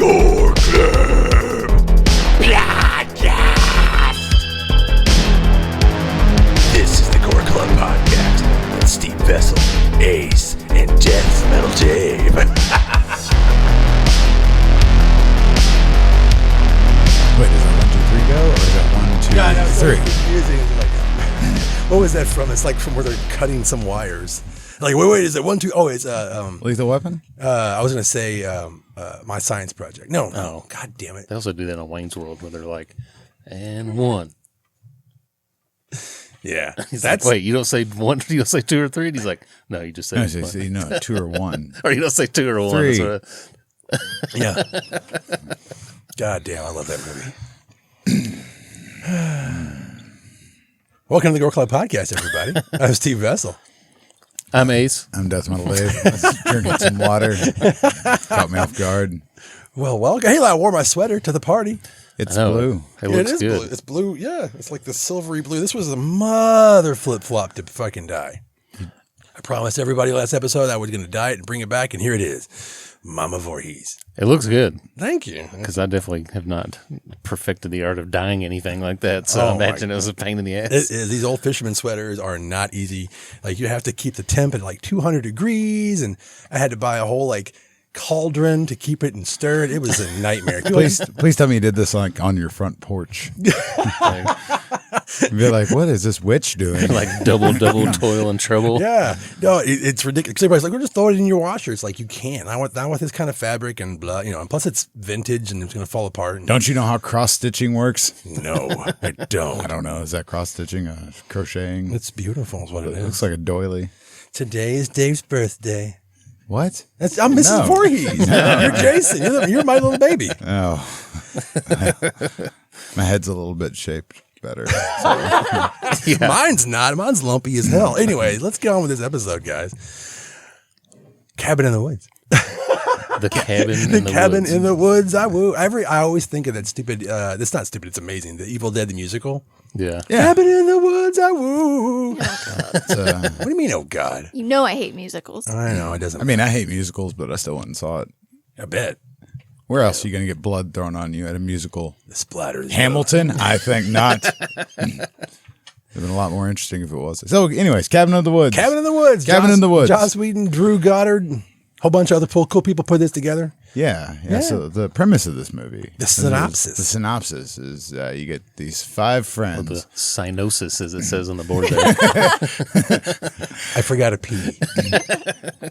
Gore Club Podcast. This is the Gore Club Podcast with Steve Vessell, Ace, and Deathmetal Dave. Wait, is that 1, 2, 3 go, or is that 1, 2, 3? Confusing. Like, what was that from? It's like from where they're cutting some wires. Like, wait, is it 1, 2? Oh, it's Lethal Weapon? I was gonna say My Science Project. No, God damn it. They also do that on Wayne's World where they're like, and one. Yeah, He's like, wait, you don't say one, you don't say two or three? And he's like, no, you just say one. You know, 2 or 1. Or you don't say two or one. 3. That's what yeah. God damn, I love that movie. Welcome to the Gore Club Podcast, everybody. I'm Steve Vessell. I'm Ace. I'm Deathmetal Dave. I was drinking some water. Caught me off guard. Well, welcome. Hey, I wore my sweater to the party. It's blue. It looks is good. blue. It's blue. Yeah, it's like the silvery blue. This was a mother flip-flop to fucking die. I promised everybody last episode I was going to dye it and bring it back, and here it is. Mama Voorhees. It looks good. Thank you. Because I definitely have not perfected the art of dyeing anything like that. So I imagine it was a pain in the ass. It is. These old fisherman sweaters are not easy. Like, you have to keep the temp at like 200 degrees, and I had to buy a whole like cauldron to keep it and stir it. It was a nightmare. Please tell me you did this like on your front porch. Be like, what is this witch doing? Like double toil and trouble. Yeah, no, it's ridiculous. Everybody's like, "We'll just throw it in your washer." It's like, you can't. I want this kind of fabric and blah, and plus it's vintage and it's going to fall apart. Don't you know how cross stitching works? No, I don't. I don't know. Is that cross stitching? Crocheting? It's beautiful, is what it is. Looks like a doily. Today is Dave's birthday. What? I'm Mrs. Voorhees. You're Jason. You're my little baby. Oh, my head's a little bit shaped better. So. Yeah. Mine's not. Mine's lumpy as hell. Anyways, let's get on with this episode, guys. Cabin in the Woods. The cabin in the cabin woods. in the woods. I always think of that stupid. It's not stupid. It's amazing. The Evil Dead the musical. Yeah. Cabin in the woods. I woo. What do you mean? Oh God. You know I hate musicals. I know it doesn't. I mean, I hate musicals, but I still went and saw it. I bet. Where else are you going to get blood thrown on you at a musical? The splatters. Hamilton? I think not. It'd have been a lot more interesting if it was. So, anyways, Cabin in the Woods. Cabin in the Woods. Cabin in the Woods. Joss Whedon, Drew Goddard, a whole bunch of other cool people put this together. Yeah. So the premise of this movie. The synopsis. The synopsis is you get these 5 friends. The cyanosis, as it says on the board there. I forgot a P.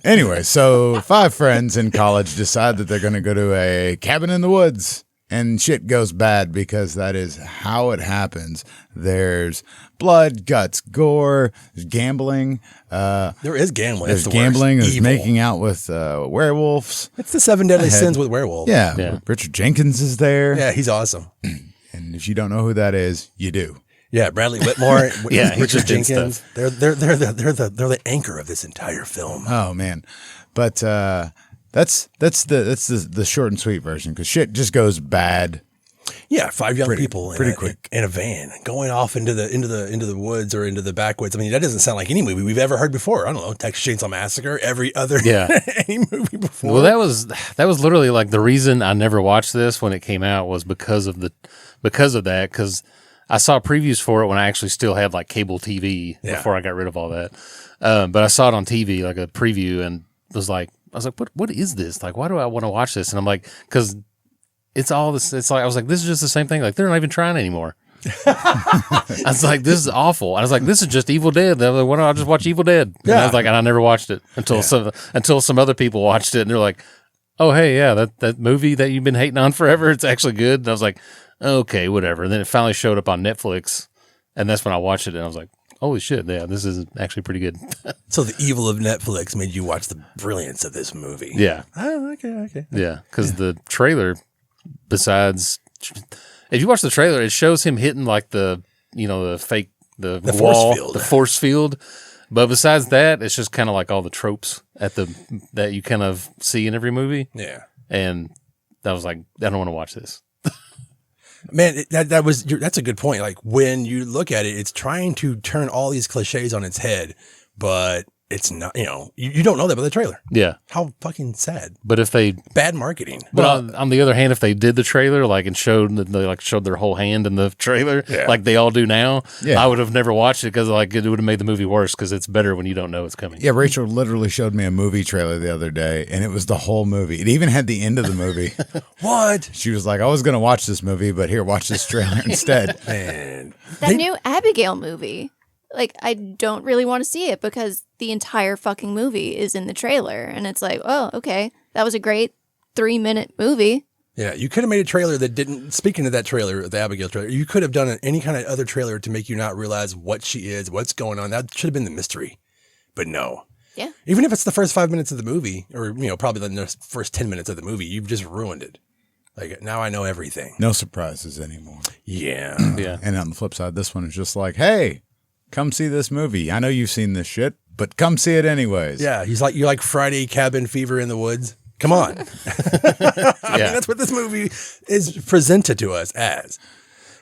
Anyway, so 5 friends in college decide that they're going to go to a cabin in the woods. And shit goes bad because that is how it happens. There's blood, guts, gore, there's gambling. There is gambling. There's That's the gambling. worst. There's Evil. making out with werewolves. It's the 7 deadly sins with werewolves. Yeah. Richard Jenkins is there. Yeah, he's awesome. And if you don't know who that is, you do. Yeah, Bradley Whitmore. Yeah, Richard he just did Jenkins. stuff. They're the anchor of this entire film. Oh man, but that's the short and sweet version because shit just goes bad. Yeah, 5 young people pretty quick in a van going off into the woods or into the backwoods. I mean, that doesn't sound like any movie we've ever heard before. I don't know, Texas Chainsaw Massacre, every other any movie before. Well, that was literally like the reason I never watched this when it came out was because of that. Because I saw previews for it when I actually still had like cable TV before I got rid of all that. But I saw it on TV, like a preview, and I was like, what is this? Like, why do I want to watch this? And I'm like, because it's all this. It's like I was like, this is just the same thing. Like, they're not even trying anymore. I was like, this is awful. I was like, this is just Evil Dead. They're like, why don't I just watch Evil Dead? And I was like, and I never watched it until some other people watched it, and they're like, oh hey, yeah, that movie that you've been hating on forever, it's actually good. And I was like, okay, whatever. And then it finally showed up on Netflix, and that's when I watched it, and I was like, holy shit, yeah, this is actually pretty good. So the evil of Netflix made you watch the brilliance of this movie. Yeah. Oh, okay. Yeah, because the trailer, besides, if you watch the trailer, it shows him hitting like the fake, the wall, force field. the force field. But besides that, it's just kind of like all the tropes that you kind of see in every movie. Yeah. And I was like, I don't want to watch this. Man, that's a good point. Like, when you look at it, it's trying to turn all these cliches on its head, but it's not, you don't know that by the trailer. Yeah. How fucking sad. But if they, Bad marketing. but on the other hand, if they did the trailer, like, and showed their whole hand in the trailer, like they all do now, I would have never watched it because like it would have made the movie worse because it's better when you don't know it's coming. Yeah, Rachel literally showed me a movie trailer the other day, and it was the whole movie. It even had the end of the movie. What? She was like, I was going to watch this movie, but here, watch this trailer instead. Man. That new Abigail movie. Like, I don't really want to see it because the entire fucking movie is in the trailer. And it's like, oh, okay, that was a great 3-minute movie. Yeah, you could have made a trailer that didn't, speaking of that trailer, the Abigail trailer, you could have done any kind of other trailer to make you not realize what she is, what's going on. That should have been the mystery. But no. Yeah. Even if it's the first 5 minutes of the movie, or, probably the first 10 minutes of the movie, you've just ruined it. Like, now I know everything. No surprises anymore. Yeah. Yeah. And on the flip side, this one is just like, hey, come see this movie. I know you've seen this shit, but come see it anyways. Yeah, you're like Friday Cabin Fever in the Woods. Come on. I mean, that's what this movie is presented to us as.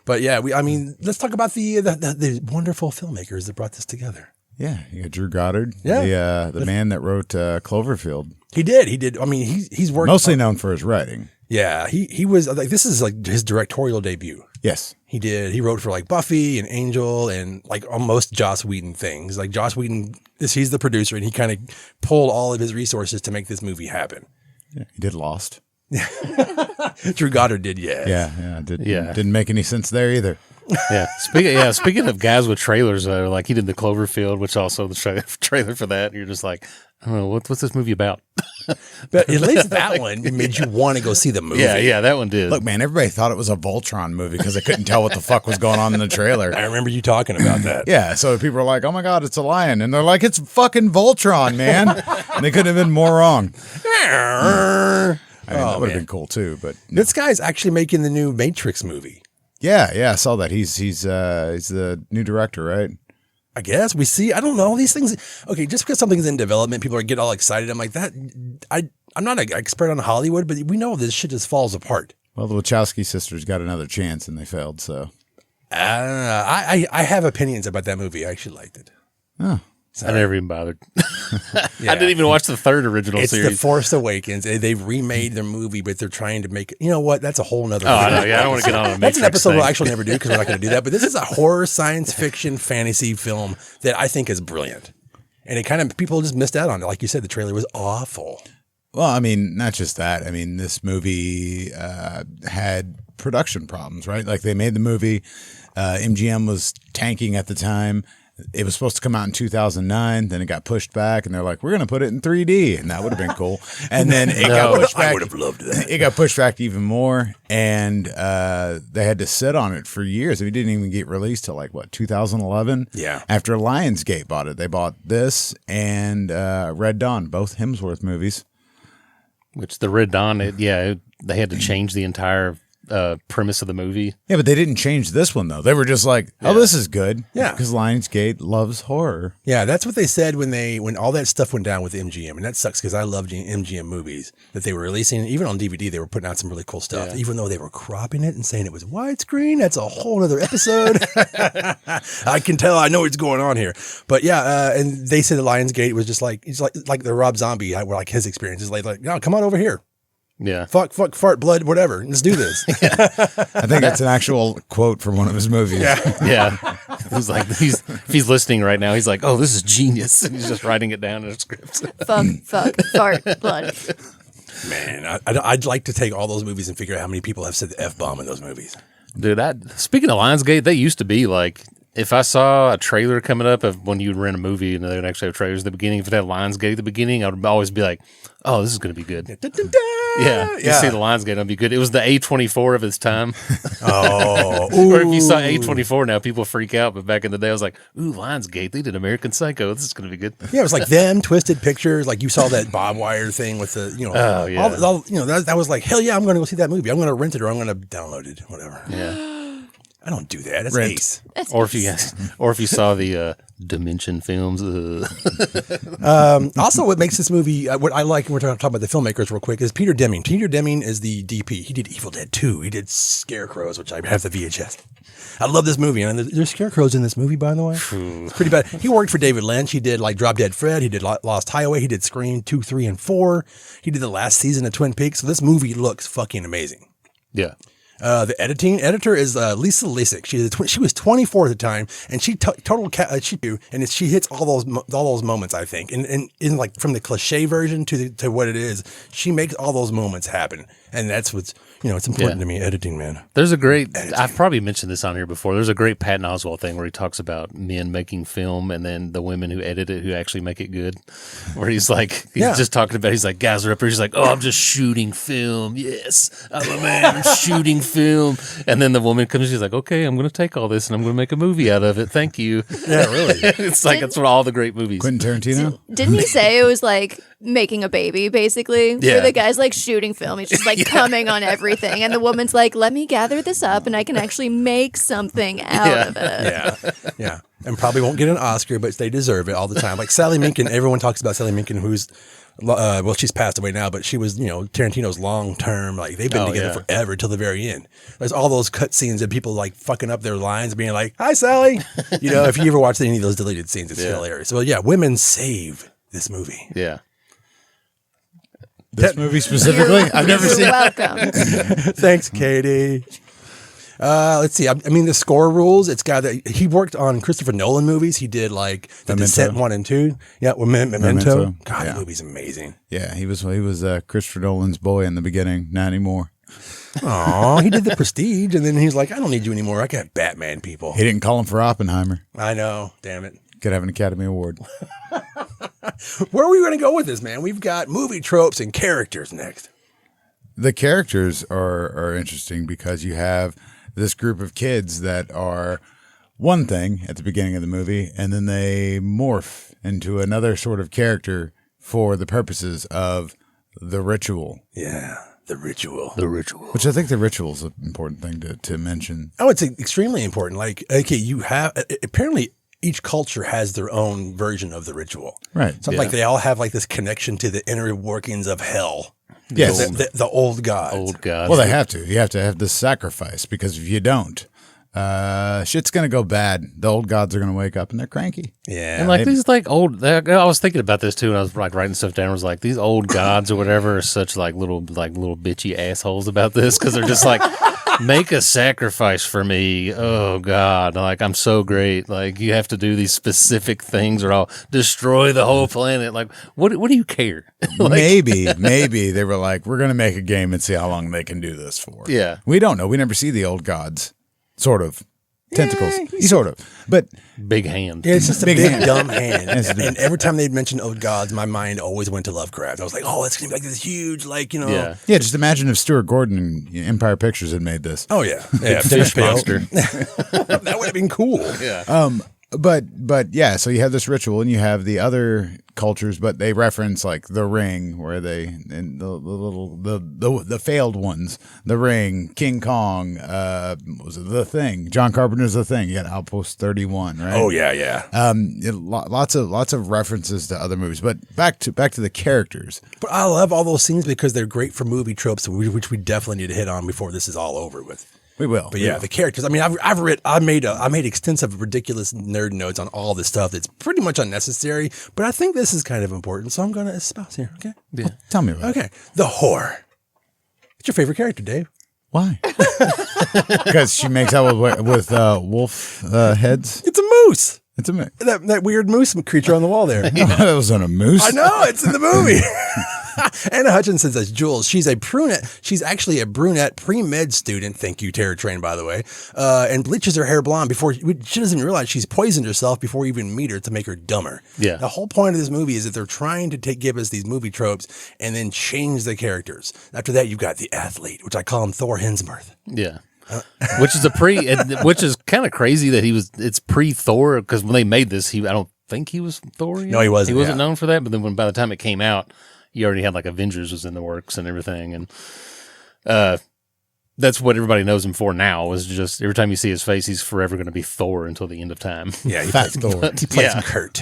But yeah, let's talk about the wonderful filmmakers that brought this together. Yeah, you got Drew Goddard, Yeah. the man that wrote Cloverfield. He did. I mean, he's worked Mostly known for his writing. Yeah, he was like, this is like his directorial debut. Yes. He wrote for like Buffy and Angel and like almost Joss Whedon things. Like Joss Whedon, he's the producer, and he kind of pulled all of his resources to make this movie happen. Yeah, he did Lost. Drew Goddard did, yeah. Yeah. Didn't make any sense there either. Yeah. Speaking of guys with trailers, like he did the Cloverfield, which also the trailer for that. You're just like, I don't know, what's this movie about? But at least that one made you want to go see the movie. Yeah, that one did. Look, man, everybody thought it was a Voltron movie because they couldn't tell what the fuck was going on in the trailer. I remember you talking about that. Yeah, so people were like, oh my God, it's a lion. And they're like, it's fucking Voltron, man. And they couldn't have been more wrong. I mean, that would have been cool too, but this guy's actually making the new Matrix movie. Yeah, I saw that. He's the new director, right? I guess we see. I don't know these things. Okay, just because something's in development, people get all excited. I'm like that. I'm not an expert on Hollywood, but we know this shit just falls apart. Well, the Wachowski sisters got another chance and they failed. So I have opinions about that movie. I actually liked it. Oh. I never even bothered. I didn't even watch the third original series. It's The Force Awakens. They've remade their movie, but they're trying to make it. You know what? That's a whole nother. I don't want to get on a Matrix. That's an episode thing. we'll actually never do because we're not going to do that. But this is a horror, science fiction, fantasy film that I think is brilliant. And it kind of, people just missed out on it. Like you said, the trailer was awful. Well, I mean, not just that. I mean, this movie had production problems, right? Like they made the movie. MGM was tanking at the time. It was supposed to come out in 2009. Then it got pushed back, and they're like, "We're going to put it in 3D," and that would have been cool. And then it got pushed back. I would have loved that. It got pushed back even more, and they had to sit on it for years. It didn't even get released till 2011. Yeah. After Lionsgate bought it, they bought this and Red Dawn, both Hemsworth movies. Which the Red Dawn, they had to change the entire premise of the movie. Yeah, but they didn't change this one though. They were just like, "Oh, this is good." Yeah, because Lionsgate loves horror. Yeah, that's what they said when all that stuff went down with MGM, and that sucks because I love MGM movies that they were releasing. Even on DVD, they were putting out some really cool stuff. Yeah. Even though they were cropping it and saying it was widescreen, that's a whole other episode. I can tell. I know what's going on here, but yeah, and they said the Lionsgate was just like the Rob Zombie, were like his experience is like, no, come on over here. Yeah. Fuck, fart, blood, whatever. Let's do this. I think that's an actual quote from one of his movies. Yeah. He's like, if he's listening right now, he's like, oh, this is genius. And he's just writing it down in a script. Fuck, fart, blood. Man, I'd like to take all those movies and figure out how many people have said the F-bomb in those movies. Dude, speaking of Lionsgate, they used to be like, if I saw a trailer coming up of when you'd rent a movie and they would actually have trailers at the beginning, if it had Lionsgate at the beginning, I would always be like, oh, this is going to be good. Yeah. You see the Lionsgate, it'll be good. It was the A24 of its time. Oh. Or if you saw A24 now, people freak out. But back in the day, I was like, ooh, Lionsgate, they did American Psycho. This is going to be good. Yeah, it was like them, Twisted Pictures. Like you saw that Bob Wire thing with the, oh, yeah. That was like, hell yeah, I'm going to go see that movie. I'm going to rent it or I'm going to download it, whatever. Yeah. I don't do that. That's Rent. Ace. Or if you saw the Dimension films. Also, what makes this movie, what I like, and we're talking about the filmmakers real quick, is Peter Deming. Peter Deming is the DP. He did Evil Dead 2. He did Scarecrows, which I have the VHS. I love this movie. And there's scarecrows in this movie, by the way. It's pretty bad. He worked for David Lynch. He did like Drop Dead Fred. He did Lost Highway. He did Scream 2, 3, and 4. He did the last season of Twin Peaks. So this movie looks fucking amazing. Yeah. The editor is Lisa Lasik. She was 24 at the time, and she she hits all those moments. I think, and in like from the cliche version to what it is, she makes all those moments happen, and that's what's it's important to me. Editing, man. There's a great. I've probably mentioned this on here before. There's a great Patton Oswalt thing where he talks about men making film and then the women who edit it who actually make it good. Where he's just talking about. He's like, guys are up here. He's like, oh, I'm just shooting film. Yes, I'm a man. I'm shooting film. And then the woman comes. She's like, okay, I'm going to take all this and I'm going to make a movie out of it. Thank you. Yeah, really. It's like that's what all the great movies. Quentin Tarantino? Didn't he say it was like making a baby, basically? Yeah. Where the guy's like shooting film. He's just like coming on everything. And the woman's like, let me gather this up and I can actually make something out of it. Yeah. And probably won't get an Oscar, but they deserve it all the time. Like Sally Menken, everyone talks about Sally Menken, who's, she's passed away now, but she was, Tarantino's long term. Like they've been together forever till the very end. There's all those cut scenes of people like fucking up their lines, being like, "Hi, Sally." If you ever watch any of those deleted scenes, it's hilarious. Well, yeah, women save this movie. Yeah. This movie specifically? I've never seen it. Welcome. Thanks, Katie. Let's see. I mean, the score rules. It's got he worked on Christopher Nolan movies. He did like The Descent 1 and 2. Yeah, Memento. God, that movie's amazing. Yeah, he was Christopher Nolan's boy in the beginning. Not anymore. Oh, he did The Prestige, and then he's like, I don't need you anymore. I got Batman people. He didn't call him for Oppenheimer. I know. Damn it. Could have an Academy Award. Where are we going to go with this, man? We've got movie tropes and characters next. The characters are interesting because you have this group of kids that are one thing at the beginning of the movie, and then they morph into another sort of character for the purposes of the ritual. Yeah, the ritual. The ritual. Which I think the ritual is an important thing to mention. Oh, it's extremely important. Like, okay, you have apparently each culture has their own version of the ritual. Right. So like they all have like this connection to the inner workings of hell. Yes. The old gods. Old gods. Well, they have to. You have to have this sacrifice because if you don't, shit's going to go bad. The old gods are going to wake up and they're cranky. Yeah. And like these like old, I was thinking about this too, and I was like writing stuff down. I was like, these old gods or whatever are such like little bitchy assholes about this because they're just like, make a sacrifice for me. Oh God, like I'm so great. Like you have to do these specific things or I'll destroy the whole planet. Like what do you care? Like, maybe they were like, we're going to make a game and see how long they can do this for. Yeah. We don't know. We never see the old gods. Sort of. Tentacles. Sort of. But big hand. Yeah, it's just a Big big hand. dumb hand. And every time they'd mention old gods, my mind always went to Lovecraft. I was like, oh, it's going to be like this huge, like, Yeah. yeah, just imagine if Stuart Gordon and Empire Pictures had made this. Oh, yeah. Yeah, Fish Pail. monster. That would have been cool. Yeah. But yeah, so you have this ritual and you have the other cultures, but they reference like The Ring, where they and the failed ones, The Ring, King Kong, what was it The Thing? John Carpenter's The Thing. You got Outpost 31, right? Oh, yeah. Lots of references to other movies, but back to the characters. But I love all those scenes because they're great for movie tropes, which we definitely need to hit on before this is all over with. We will. But yeah, the characters. I mean, I made extensive, ridiculous nerd notes on all this stuff that's pretty much unnecessary. But I think this is kind of important, so I'm going to espouse here. Okay. Yeah. Well, tell me about it. Okay. The whore. What's your favorite character, Dave? Why? Because she makes out with wolf heads. It's a moose. It's a That weird moose creature on the wall there. that wasn't a moose. I know, it's in the movie. Anna Hutchinson says, Jules, she's a brunette. She's actually a brunette pre-med student. Thank you, Terror Train, by the way. And bleaches her hair blonde before she doesn't realize she's poisoned herself before we even meet her to make her dumber. Yeah. The whole point of this movie is that they're trying to give us these movie tropes and then change the characters. After that, you've got the athlete, which I call him Thor Hemsworth. Yeah. Which is which is kind of crazy that it's pre-Thor because when they made this, I don't think he was Thor yet. No, he wasn't. He wasn't known for that. But then by the time it came out, you already had like Avengers was in the works and everything. And that's what everybody knows him for now. Is just every time you see his face, he's forever going to be Thor until the end of time. Yeah, Fat Thor. he plays Kurt.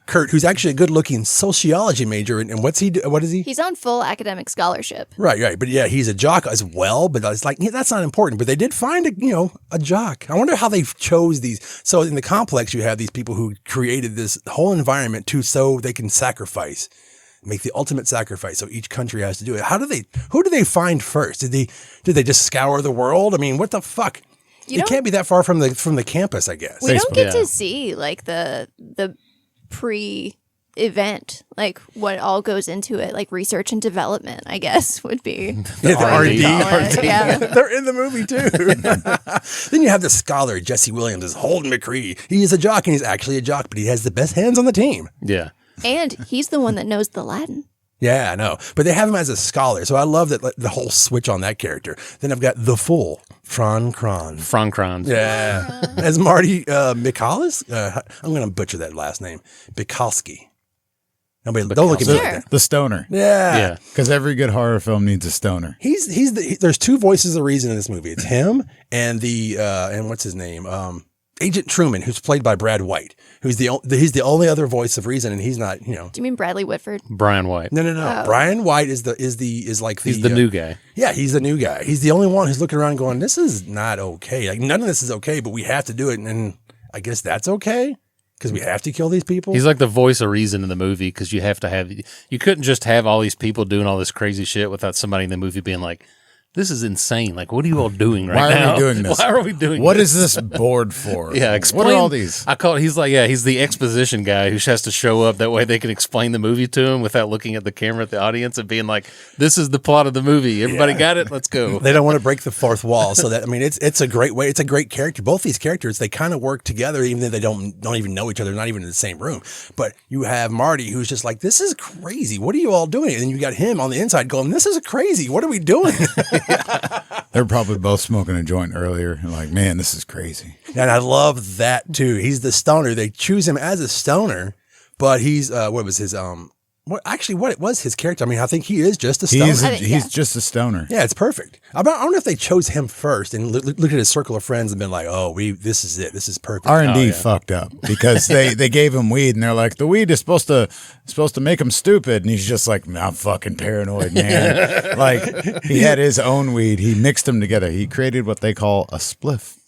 Kurt, who's actually a good-looking sociology major, and what's he do? What is he? He's on full academic scholarship. Right. But yeah, he's a jock as well. But it's like that's not important. But they did find a jock. I wonder how they chose these. So in the complex, you have these people who created this whole environment so they can sacrifice, make the ultimate sacrifice. So each country has to do it. Who do they find first? Did they just scour the world? I mean, what the fuck? It can't be that far from the campus, I guess. We don't get to see like the pre-event, like what all goes into it, like research and development, I guess would be the R&D. Yeah. They're in the movie too. Then you have the scholar Jesse Williams as Holden McCree. He is a jock, and he's actually a jock, but he has the best hands on the team. Yeah, and he's the one that knows the Latin. Yeah, I know. But they have him as a scholar. So I love that the whole switch on that character. Then I've got the fool, Fran Kron. Yeah. As Marty Mikalis. I'm going to butcher that last name. Bikalski. Don't look at me like that. The stoner. Yeah. Because every good horror film needs a stoner. There's two voices of reason in this movie. It's him and and what's his name? Agent Truman, who's played by Brad White, he's the only other voice of reason, and he's not, Do you mean Bradley Whitford? Brian White. No. Oh. Brian White he's the new guy. Yeah, he's the new guy. He's the only one who's looking around going, this is not okay. Like, none of this is okay, but we have to do it. And I guess that's okay because we have to kill these people. He's like the voice of reason in the movie because you couldn't just have all these people doing all this crazy shit without somebody in the movie being like, this is insane. Like, what are you all doing right now? Why are we doing this? Why are we doing this? What is this board for? Yeah, explain. What are all these? He's the exposition guy who has to show up. That way they can explain the movie to him without looking at the camera at the audience and being like, this is the plot of the movie. Everybody got it? Let's go. They don't want to break the fourth wall. So it's a great way. It's a great character. Both these characters, they kind of work together, even though they don't even know each other. They're not even in the same room. But you have Marty, who's just like, this is crazy. What are you all doing? And then you got him on the inside going, this is crazy. What are we doing? They're probably both smoking a joint earlier and like, man, this is crazy. And I love that too. He's the stoner. They choose him as a stoner, but he's what was his what was his character? I mean, I think he is just a stoner. He's just a stoner. Yeah, it's perfect. I don't know if they chose him first and looked at his circle of friends and been like, oh, this is it. This is perfect. R&D fucked up because they gave him weed and they're like, the weed is supposed to make him stupid. And he's just like, I'm fucking paranoid, man. Like, he had his own weed. He mixed them together. He created what they call a spliff.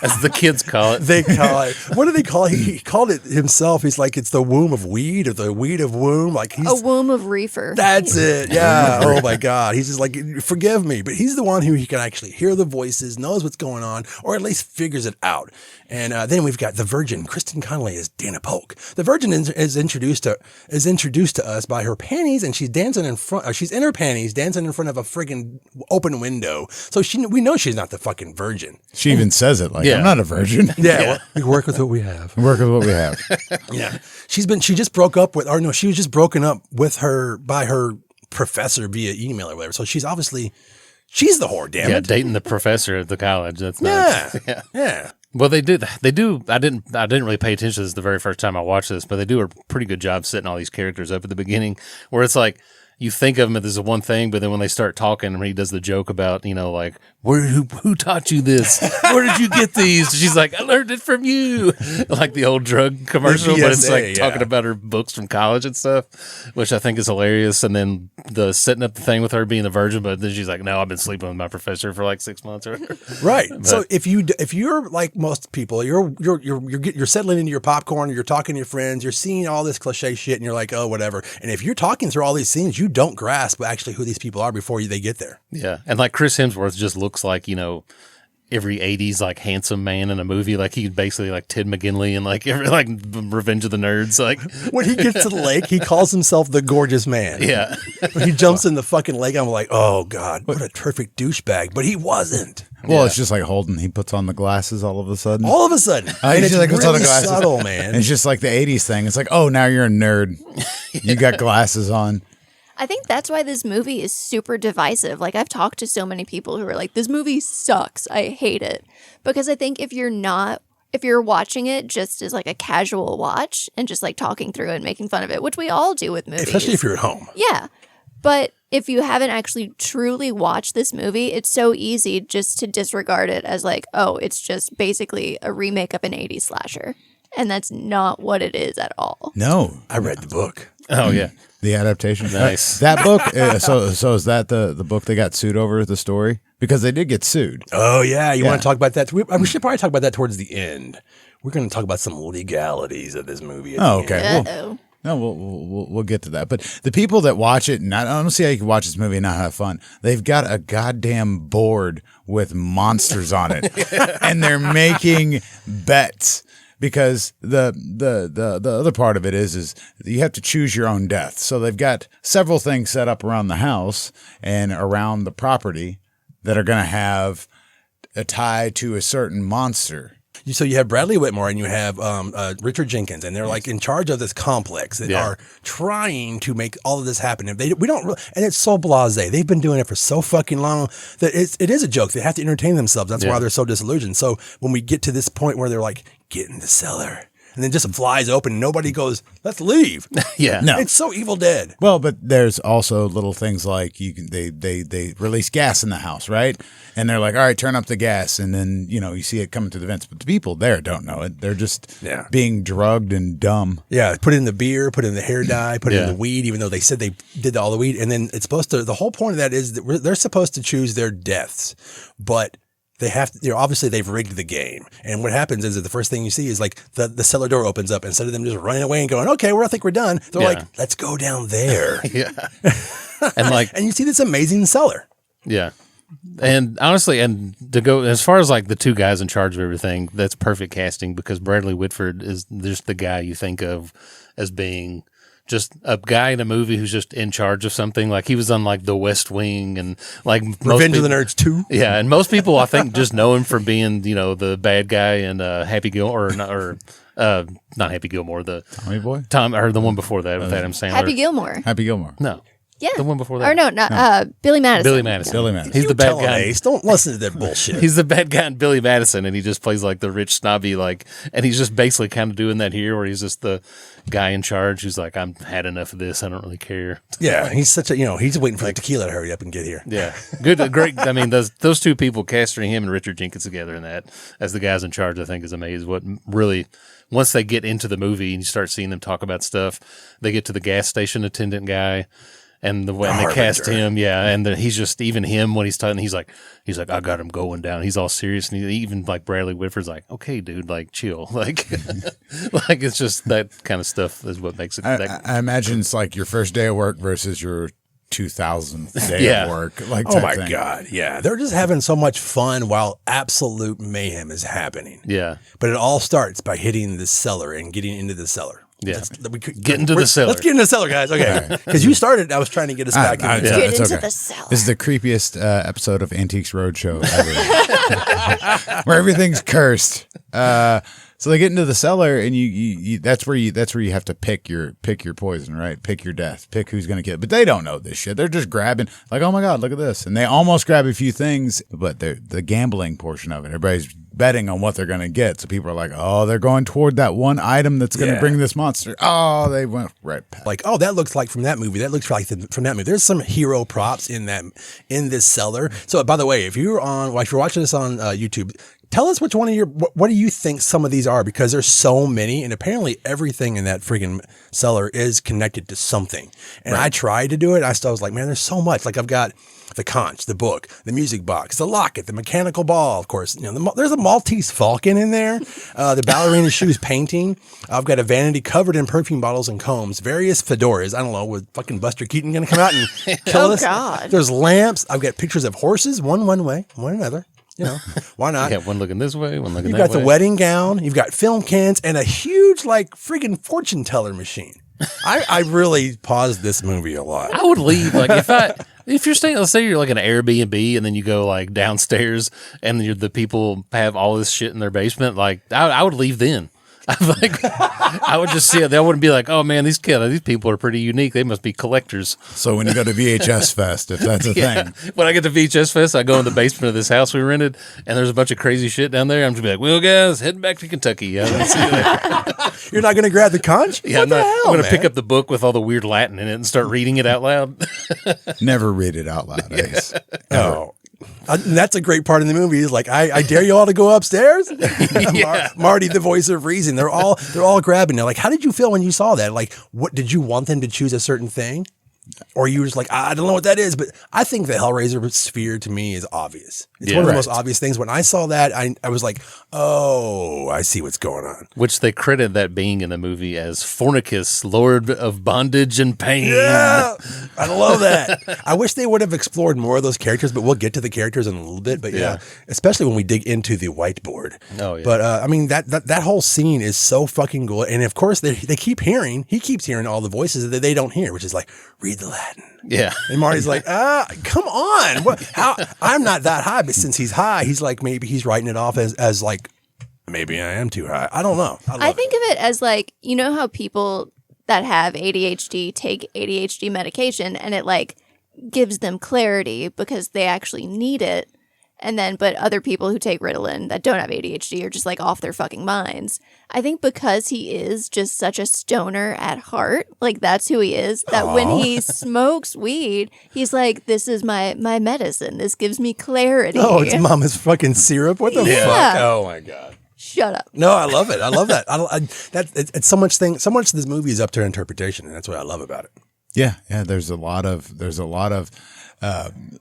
As the kids call it. They call it. What do they call it? He called it himself. He's like, it's the womb of weed or the weed of womb. Like he's a womb of reefer. That's it. Yeah. Oh my God. He's just like, forgive me. But he's the one who he can actually hear the voices, knows what's going on, or at least figures it out. And then we've got the Virgin, Kristen Connolly as Dana Polk. The Virgin is introduced to us by her panties, and she's dancing in front. She's in her panties, dancing in front of a friggin' open window. So we know she's not the fucking virgin. She even says it like, I'm not a virgin. Yeah, well, we work with what we have. Work with what we have. Yeah, she just broke up with, or no, she was just broken up with her by her professor via email or whatever. So she's obviously the whore. Damn it. Yeah, dating the professor at the college. That's nice. Yeah. Well, they do. I didn't really pay attention to this the very first time I watched this, but they do a pretty good job setting all these characters up at the beginning, where it's like you think of them as one thing, but then when they start talking, and he does the joke about, like, who taught you this? Where did you get these? She's like, I learned it from you, like the old drug commercial, but it's like talking about her books from college and stuff, which I think is hilarious. And then the setting up the thing with her being a virgin, but then she's like, no, I've been sleeping with my professor for like 6 months or whatever. Right. But, so if you're like most people, you're settling into your popcorn, you're talking to your friends, you're seeing all this cliche shit, and you're like, oh, whatever. And if you're talking through all these scenes, you don't grasp actually who these people are before they get there. Yeah. And like Chris Hemsworth just looks like, every 80s like handsome man in a movie. Like he's basically like Ted McGinley and like every like Revenge of the Nerds. Like when he gets to the lake, he calls himself the gorgeous man. Yeah. When he jumps in the fucking lake, I'm like, oh God, what a perfect douchebag. But he wasn't. Well, it's just like Holden. He puts on the glasses all of a sudden. All of a sudden. And it's like, really subtle, man. And it's just like the 80s thing. It's like, oh, now you're a nerd. You got glasses on. I think that's why this movie is super divisive. Like, I've talked to so many people who are like, this movie sucks. I hate it. Because I think if you're watching it just as like a casual watch and just like talking through it and making fun of it, which we all do with movies. Especially if you're at home. Yeah. But if you haven't actually truly watched this movie, it's so easy just to disregard it as like, oh, it's just basically a remake of an 80s slasher. And that's not what it is at all. No. I read the book. Oh yeah. The adaptation. Nice. That book. So is that the book they got sued over, the story? Because they did get sued. Oh, yeah. You want to talk about that? We should probably talk about that towards the end. We're going to talk about some legalities of this movie. Oh, okay. Uh-oh. No, we'll get to that. But the people that watch it, and I don't see how you can watch this movie and not have fun. They've got a goddamn board with monsters on it, and they're making bets. Because the other part of it is you have to choose your own death. So they've got several things set up around the house and around the property that are going to have a tie to a certain monster. So you have Bradley Whitmore and you have Richard Jenkins, and they're like in charge of this complex that are trying to make all of this happen. And and it's so blasé. They've been doing it for so fucking long that it is a joke. They have to entertain themselves. That's why they're so disillusioned. So when we get to this point where they're like, get in the cellar, and then just flies open, and nobody goes, let's leave. Yeah. No. It's so Evil Dead. Well, but there's also little things like they release gas in the house, right? And they're like, all right, turn up the gas. And then, you see it coming through the vents. But the people there don't know it. They're just being drugged and dumb. Yeah, put in the beer, put in the hair dye, put in the weed, even though they said they did all the weed. And then it's supposed to, the whole point of that is that they're supposed to choose their deaths. But they have to, obviously they've rigged the game. And what happens is that the first thing you see is like the cellar door opens up. Instead of them just running away and going, okay, well, I think we're done. They're like, let's go down there. And you see this amazing cellar. Yeah. And honestly, and to go as far as like the two guys in charge of everything, that's perfect casting because Bradley Whitford is just the guy you think of as being just a guy in a movie who's just in charge of something. Like he was on like The West Wing and like Revenge of the Nerds 2. Yeah, and most people I think just know him from being the bad guy in Happy Gilmore not Happy Gilmore, the Tommy Boy, or the one before that with Adam Sandler. Happy Gilmore. Happy Gilmore. No. Yeah. The one before that. Or no, not Billy Madison. Billy Madison. Billy Madison. He's the bad guy. Ace. Don't listen to that bullshit. He's the bad guy in Billy Madison, and he just plays like the rich snobby, and he's just basically kind of doing that here, where he's just the guy in charge who's like, I've had enough of this. I don't really care. Yeah, he's such a, he's waiting for the tequila to hurry up and get here. Yeah, good, great. I mean, those two people casting him and Richard Jenkins together in that as the guys in charge, I think, is amazing. What really, once they get into the movie and you start seeing them talk about stuff, they get to the gas station attendant guy. And when they cast him, and he's just even him when he's talking, he's like, I got him going down. He's all serious, and even like Bradley Whitford's like, okay, dude, like chill, like it's just that kind of stuff is what makes it. I imagine it's like your first day of work versus your 2000th day of work. Like, oh my God, yeah, they're just having so much fun while absolute mayhem is happening. Yeah, but it all starts by hitting the cellar and getting into the cellar. Yeah, get into the cellar. Let's get into the cellar, guys. Okay, because you started. I was trying to get us back in. Get into the cellar. This is the creepiest episode of Antiques Roadshow ever, where everything's cursed. So they get into the cellar, and you that's where you have to pick your poison, right? Pick your death. Pick who's gonna kill. But they don't know this shit. They're just grabbing, like, oh my God, look at this, and they almost grab a few things, but the gambling portion of it, everybody's betting on what they're going to get. So people are like, oh, they're going toward that one item that's going to bring this monster. Oh, they went right past. Like, oh, that looks like from that movie. That looks like from that movie. There's some hero props in this cellar. So by the way, if you're watching this on YouTube, tell us which one of what do you think some of these are? Because there's so many, and apparently everything in that freaking cellar is connected to something. And I tried to do it. I was like, man, there's so much. Like I've got the conch, the book, the music box, the locket, the mechanical ball, of course. There's a Maltese falcon in there, the ballerina shoes painting. I've got a vanity covered in perfume bottles and combs, various fedoras. I don't know, with fucking Buster Keaton going to come out and kill us? God. There's lamps. I've got pictures of horses, one way, one another. Why not? You got one looking this way, one looking You've that way. got the wedding gown. You've got film cans and a huge, friggin' fortune teller machine. I really paused this movie a lot. I would leave if you're staying. Let's say you're like an Airbnb, and then you go like downstairs, and the people have all this shit in their basement. Like I would leave then. I would just see it. I wouldn't be like, oh man, these people are pretty unique. They must be collectors. So when you go to VHS Fest, if that's a thing. When I get to VHS Fest, I go in the basement of this house we rented, and there's a bunch of crazy shit down there. I'm just be like, well, guys, heading back to Kentucky. Yeah, let's see you later. You're not going to grab the conch? Yeah, I'm going to pick up the book with all the weird Latin in it and start reading it out loud. Never read it out loud, Ace. Oh. That's a great part of the movie. Is like, I dare you all to go upstairs. Marty, the voice of reason. They're all grabbing. They're like, how did you feel when you saw that? Like, what did you want them to choose a certain thing? Or you were just like, I don't know what that is, but I think the Hellraiser sphere to me is obvious. It's one of the most obvious things. When I saw that, I was like, oh, I see what's going on. Which they credit that being in the movie as Fornicus, Lord of Bondage and Pain. Yeah, I love that. I wish they would have explored more of those characters, but we'll get to the characters in a little bit. But yeah, especially when we dig into the whiteboard. Oh yeah. But I mean that whole scene is so fucking good, and of course he keeps hearing all the voices that they don't hear, which is like, read the Latin. Yeah. And Marty's like, come on. I'm not that high, but since he's high, he's like, maybe he's writing it off as like, maybe I am too high. I don't know. I think of it as like, you know how people that have ADHD take ADHD medication and it like gives them clarity because they actually need it. And then, but other people who take Ritalin that don't have ADHD are just like off their fucking minds. I think because he is just such a stoner at heart, like that's who he is, that when he smokes weed, he's like, this is my medicine. This gives me clarity. Oh, it's mama's fucking syrup? What the fuck? Oh my God. Shut up. No, I love it. I love that. It's so much of this movie is up to interpretation, and that's what I love about it. Yeah. There's a lot of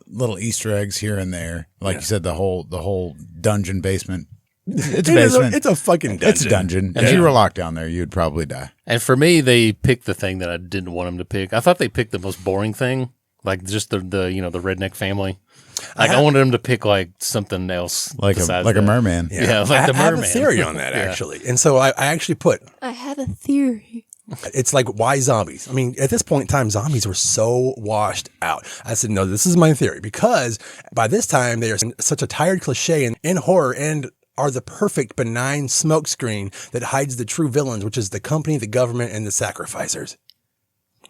little Easter eggs here and there. Like you said, the whole dungeon basement. It's a basement. It's a fucking dungeon. It's a dungeon. If you were locked down there, you'd probably die. And for me, they picked the thing that I didn't want them to pick. I thought they picked the most boring thing, like just the redneck family. Like I wanted them to pick like something else, like a merman. Yeah, like the merman. I have a theory on that actually, and so I actually put. I have a theory. It's like, why zombies? I mean, at this point in time, zombies were so washed out. I said, no, this is my theory, because by this time, they are such a tired cliche in horror and are the perfect benign smokescreen that hides the true villains, which is the company, the government, and the sacrificers.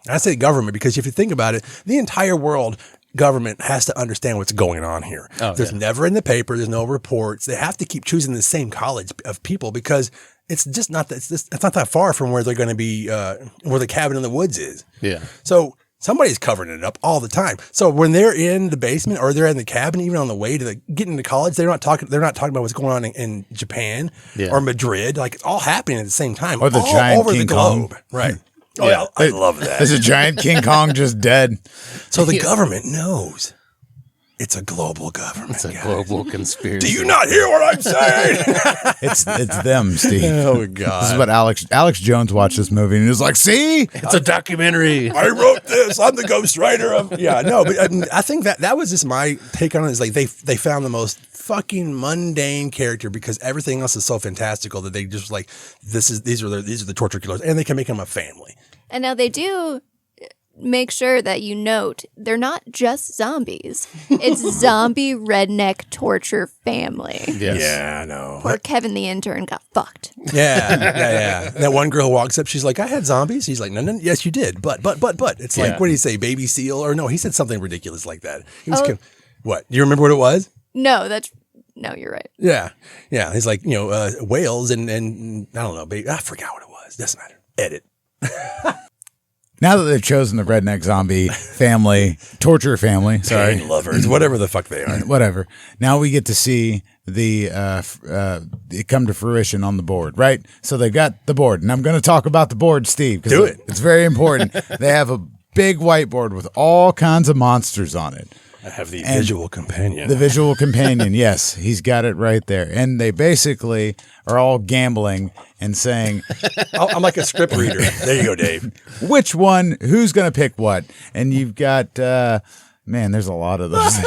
I say government because if you think about it, the entire world government has to understand what's going on here. There's never in the paper, there's no reports. They have to keep choosing the same college of people because it's just not that it's not that far from where they're going to be, where the cabin in the woods is. Yeah. So somebody's covering it up all the time. So when they're in the basement or they're in the cabin, even on the way to getting to college, they're not talking about what's going on in Japan or Madrid. Like it's all happening at the same time. Or the all giant over King the globe. Kong. Right. Oh yeah, I love that. There's a giant King Kong just dead. So the government knows. It's a global government. It's a global conspiracy. Do you not hear what I'm saying? It's them, Steve. Oh God! This is what Alex Jones watched this movie and he was like, "See, it's a documentary. I wrote this. I'm the ghostwriter of." Yeah, no, but I think that was just my take on it. Is like they found the most fucking mundane character because everything else is so fantastical that they just like these are the torture killers and they can make them a family. And now they do make sure that you note they're not just zombies. It's zombie redneck torture family. Yes. Yeah, I know. Poor Kevin the intern got fucked. Yeah. That one girl walks up, she's like, I had zombies. He's like, no, yes, you did. But. It's like, what did he say? Baby seal? Or no, he said something ridiculous like that. He was what? Do you remember what it was? No, you're right. Yeah. He's like, whales and I don't know, baby. I forgot what it was. Doesn't matter. Edit. Now that they've chosen the redneck zombie family, torture family, pain lovers, whatever the fuck they are, whatever. Now we get to see it come to fruition on the board, right? So they've got the board, and I'm going to talk about the board, Steve. Do it. It's very important. They have a big whiteboard with all kinds of monsters on it. I have the visual companion. The visual companion, yes. He's got it right there. And they basically are all gambling and saying... I'm like a script reader. There you go, Dave. Which one? Who's going to pick what? And you've got... man, there's a lot of those.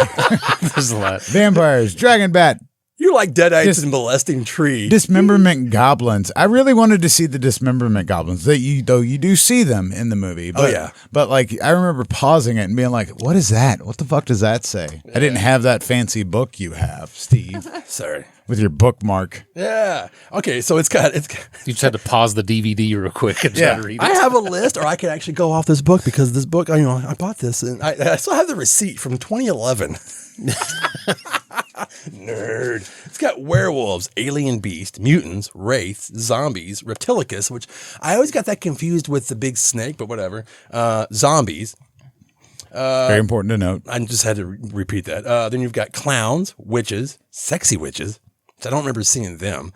There's a lot. Vampires, Dragon Bat. You You like deadites and molesting tree. Dismemberment goblins. I really wanted to see the dismemberment goblins. Though you do see them in the movie. But, But like I remember pausing it and being like, "What is that? What the fuck does that say?" I didn't have that fancy book you have, Steve. Sorry. With your bookmark. Yeah. Okay. So it's got. You just had to pause the DVD real quick and try to read it. I have a list, or I can actually go off this book because this book, I bought this and I still have the receipt from 2011. Nerd. It's got werewolves, alien beast, mutants, wraiths, zombies, reptilicus, which I always got that confused with the big snake, but whatever. Zombies. Very important to note. I just had to repeat that. Then you've got clowns, witches, sexy witches. I don't remember seeing them.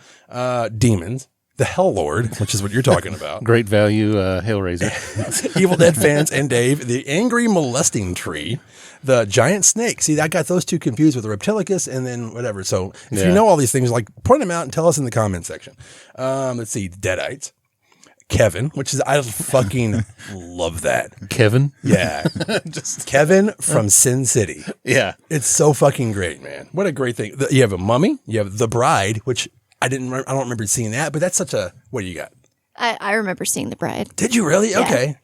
Demons, the Hell Lord, which is what you're talking about. Great value Hellraiser. Evil Dead fans and Dave, the angry molesting tree, the giant snake. See, I got those two confused with the reptilicus and then whatever. So if you know all these things, like point them out and tell us in the comment section. Let's see, Deadites. Kevin, which is, I fucking love that. Kevin? Yeah. Just Kevin from Sin City. Yeah. It's so fucking great, man. What a great thing. You have a mummy, you have the bride, which I don't remember seeing that, but that's such a, what do you got? I remember seeing The Bride. Did you really? Yeah. Okay.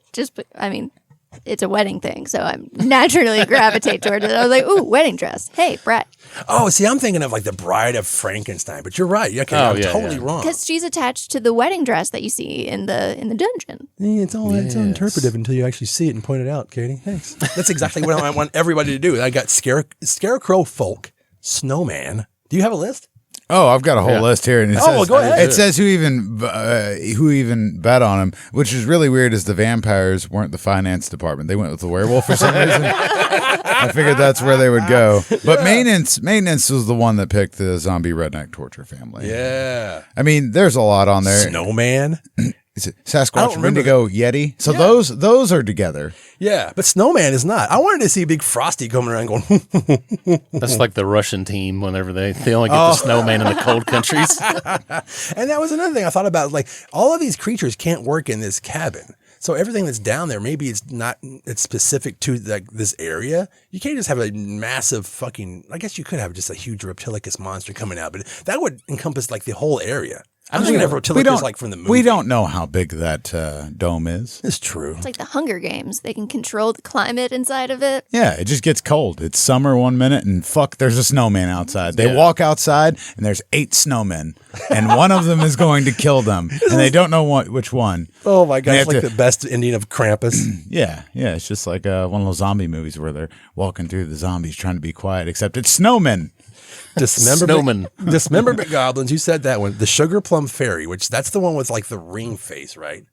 It's a wedding thing, so I naturally gravitate towards it. I was like, ooh, wedding dress. Hey, Bride. Oh, see, I'm thinking of like the Bride of Frankenstein, but you're right. Okay, I'm totally wrong. Because she's attached to the wedding dress that you see in the dungeon. Yeah, it's all interpretive until you actually see it and point it out, Katie. Thanks. That's exactly what I want everybody to do. I got Scarecrow Folk, Snowman. Do you have a list? Oh, I've got a whole list here, and it says, go ahead. It says who even bet on him, which is really weird. Is the vampires weren't the finance department? They went with the werewolf for some reason. I figured that's where they would go. But maintenance was the one that picked the zombie redneck torture family. Yeah, I mean, there's a lot on there. Snowman. Is it Sasquatch, Wendigo, Yeti? So those are together. Yeah, but Snowman is not. I wanted to see Big Frosty coming around going. That's like the Russian team whenever they only get the snowman in the cold countries. And that was another thing I thought about. Like, all of these creatures can't work in this cabin. So everything that's down there, maybe it's specific to like this area. You can't just have a massive fucking, I guess you could have just a huge reptilicus monster coming out, but that would encompass like the whole area. I'm thinking of reptilicus like from the movie. We don't know how big that dome is. It's true. It's like the Hunger Games. They can control the climate inside of it. Yeah, it just gets cold. It's summer 1 minute and fuck, there's a snowman outside. They walk outside and there's 8 snowmen and one of them is going to kill them and they don't know which one. Oh my God, it's like the best ending of Krampus. Yeah, it's just like one of those zombie movies where they're walking through the zombies trying to be quiet, except it's snowmen. Dismemberment goblins. You said that one. The Sugar Plum Fairy, which that's the one with like the ring face, right?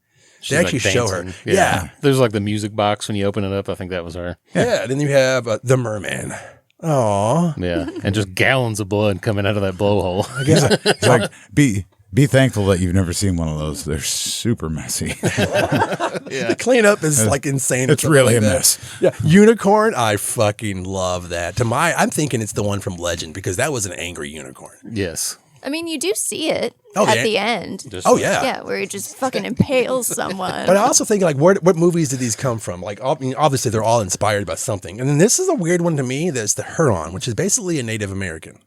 They actually like show her. dancing. Yeah. There's like the music box when you open it up. I think that was her. Yeah. Then you have the Merman. Oh. Yeah. And just gallons of blood coming out of that blowhole. I guess it's like be thankful that you've never seen one of those. They're super messy. The cleanup is like insane. It's really a mess. Yeah. Unicorn. I fucking love that. I'm thinking it's the one from Legend because that was an angry unicorn. Yes. I mean, you do see it at the end. Yeah, where it just fucking impales someone. But I also think, like, what movies did these come from? Like, obviously, they're all inspired by something. And then this is a weird one to me. There's the Huron, which is basically a Native American.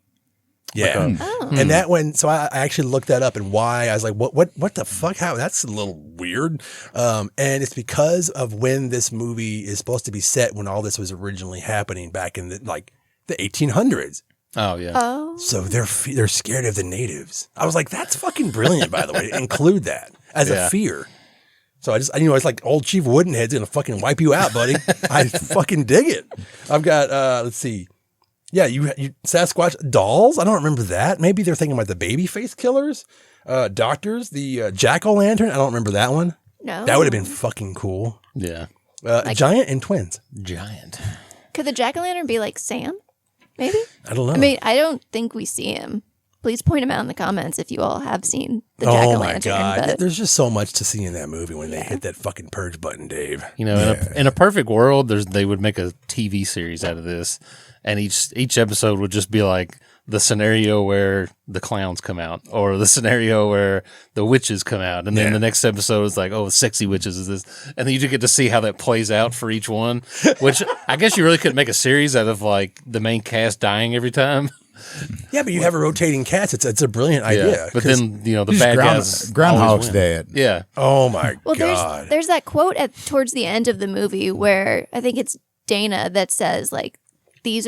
Yeah. And that one, so I actually looked that up and why. I was like, what the fuck? How? That's a little weird. And it's because of when this movie is supposed to be set when all this was originally happening back in the 1800s. Oh, yeah. Oh. So they're scared of the natives. I was like, that's fucking brilliant, by the way, to include that as a fear. So it's like old Chief Woodenhead's going to fucking wipe you out, buddy. I fucking dig it. I've got, let's see. Yeah, you Sasquatch dolls. I don't remember that. Maybe they're thinking about the baby face killers. Doctors, the jack-o'-lantern. I don't remember that one. No. That would have been fucking cool. Yeah. Giant and twins. Giant. Could the jack-o'-lantern be like Sam? Maybe? I don't know. I mean, I don't think we see him. Please point him out in the comments if you all have seen the jack-o'-lantern. Oh my God. But There's just so much to see in that movie when they hit that fucking purge button, Dave. You know, in a perfect world, they would make a TV series out of this, and each episode would just be like the scenario where the clowns come out, or the scenario where the witches come out, and then the next episode is like, oh, the sexy witches is this, and then you just get to see how that plays out for each one. Which I guess you really could make a series out of like the main cast dying every time. Yeah, but you have a rotating cast. It's a brilliant idea. But then, the Just bad guys Groundhog's always win. Day it. Yeah. Oh my Well, God. there's that quote towards the end of the movie where I think it's Dana that says like these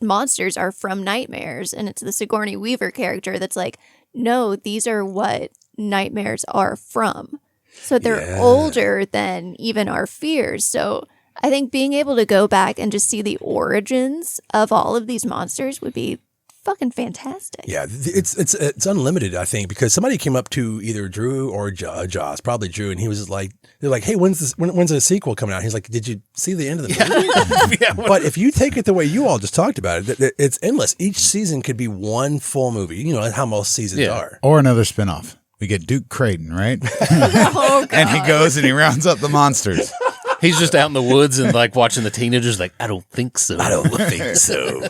monsters are from nightmares, and it's the Sigourney Weaver character that's like, no, these are what nightmares are from. So they're older than even our fears. So I think being able to go back and just see the origins of all of these monsters would be fucking fantastic. Yeah, it's unlimited, I think, because somebody came up to either Drew or Joss, probably Drew, and he was just like, they're like, hey, when's the sequel coming out? He's like, did you see the end of the movie? Yeah, but if you take it the way you all just talked about it, it's endless. Each season could be one full movie. You know how most seasons are. Or another spinoff. We get Duke Creighton, right? Oh, God. And he goes and he rounds up the monsters. He's just out in the woods and like watching the teenagers like, I don't think so. I don't think so.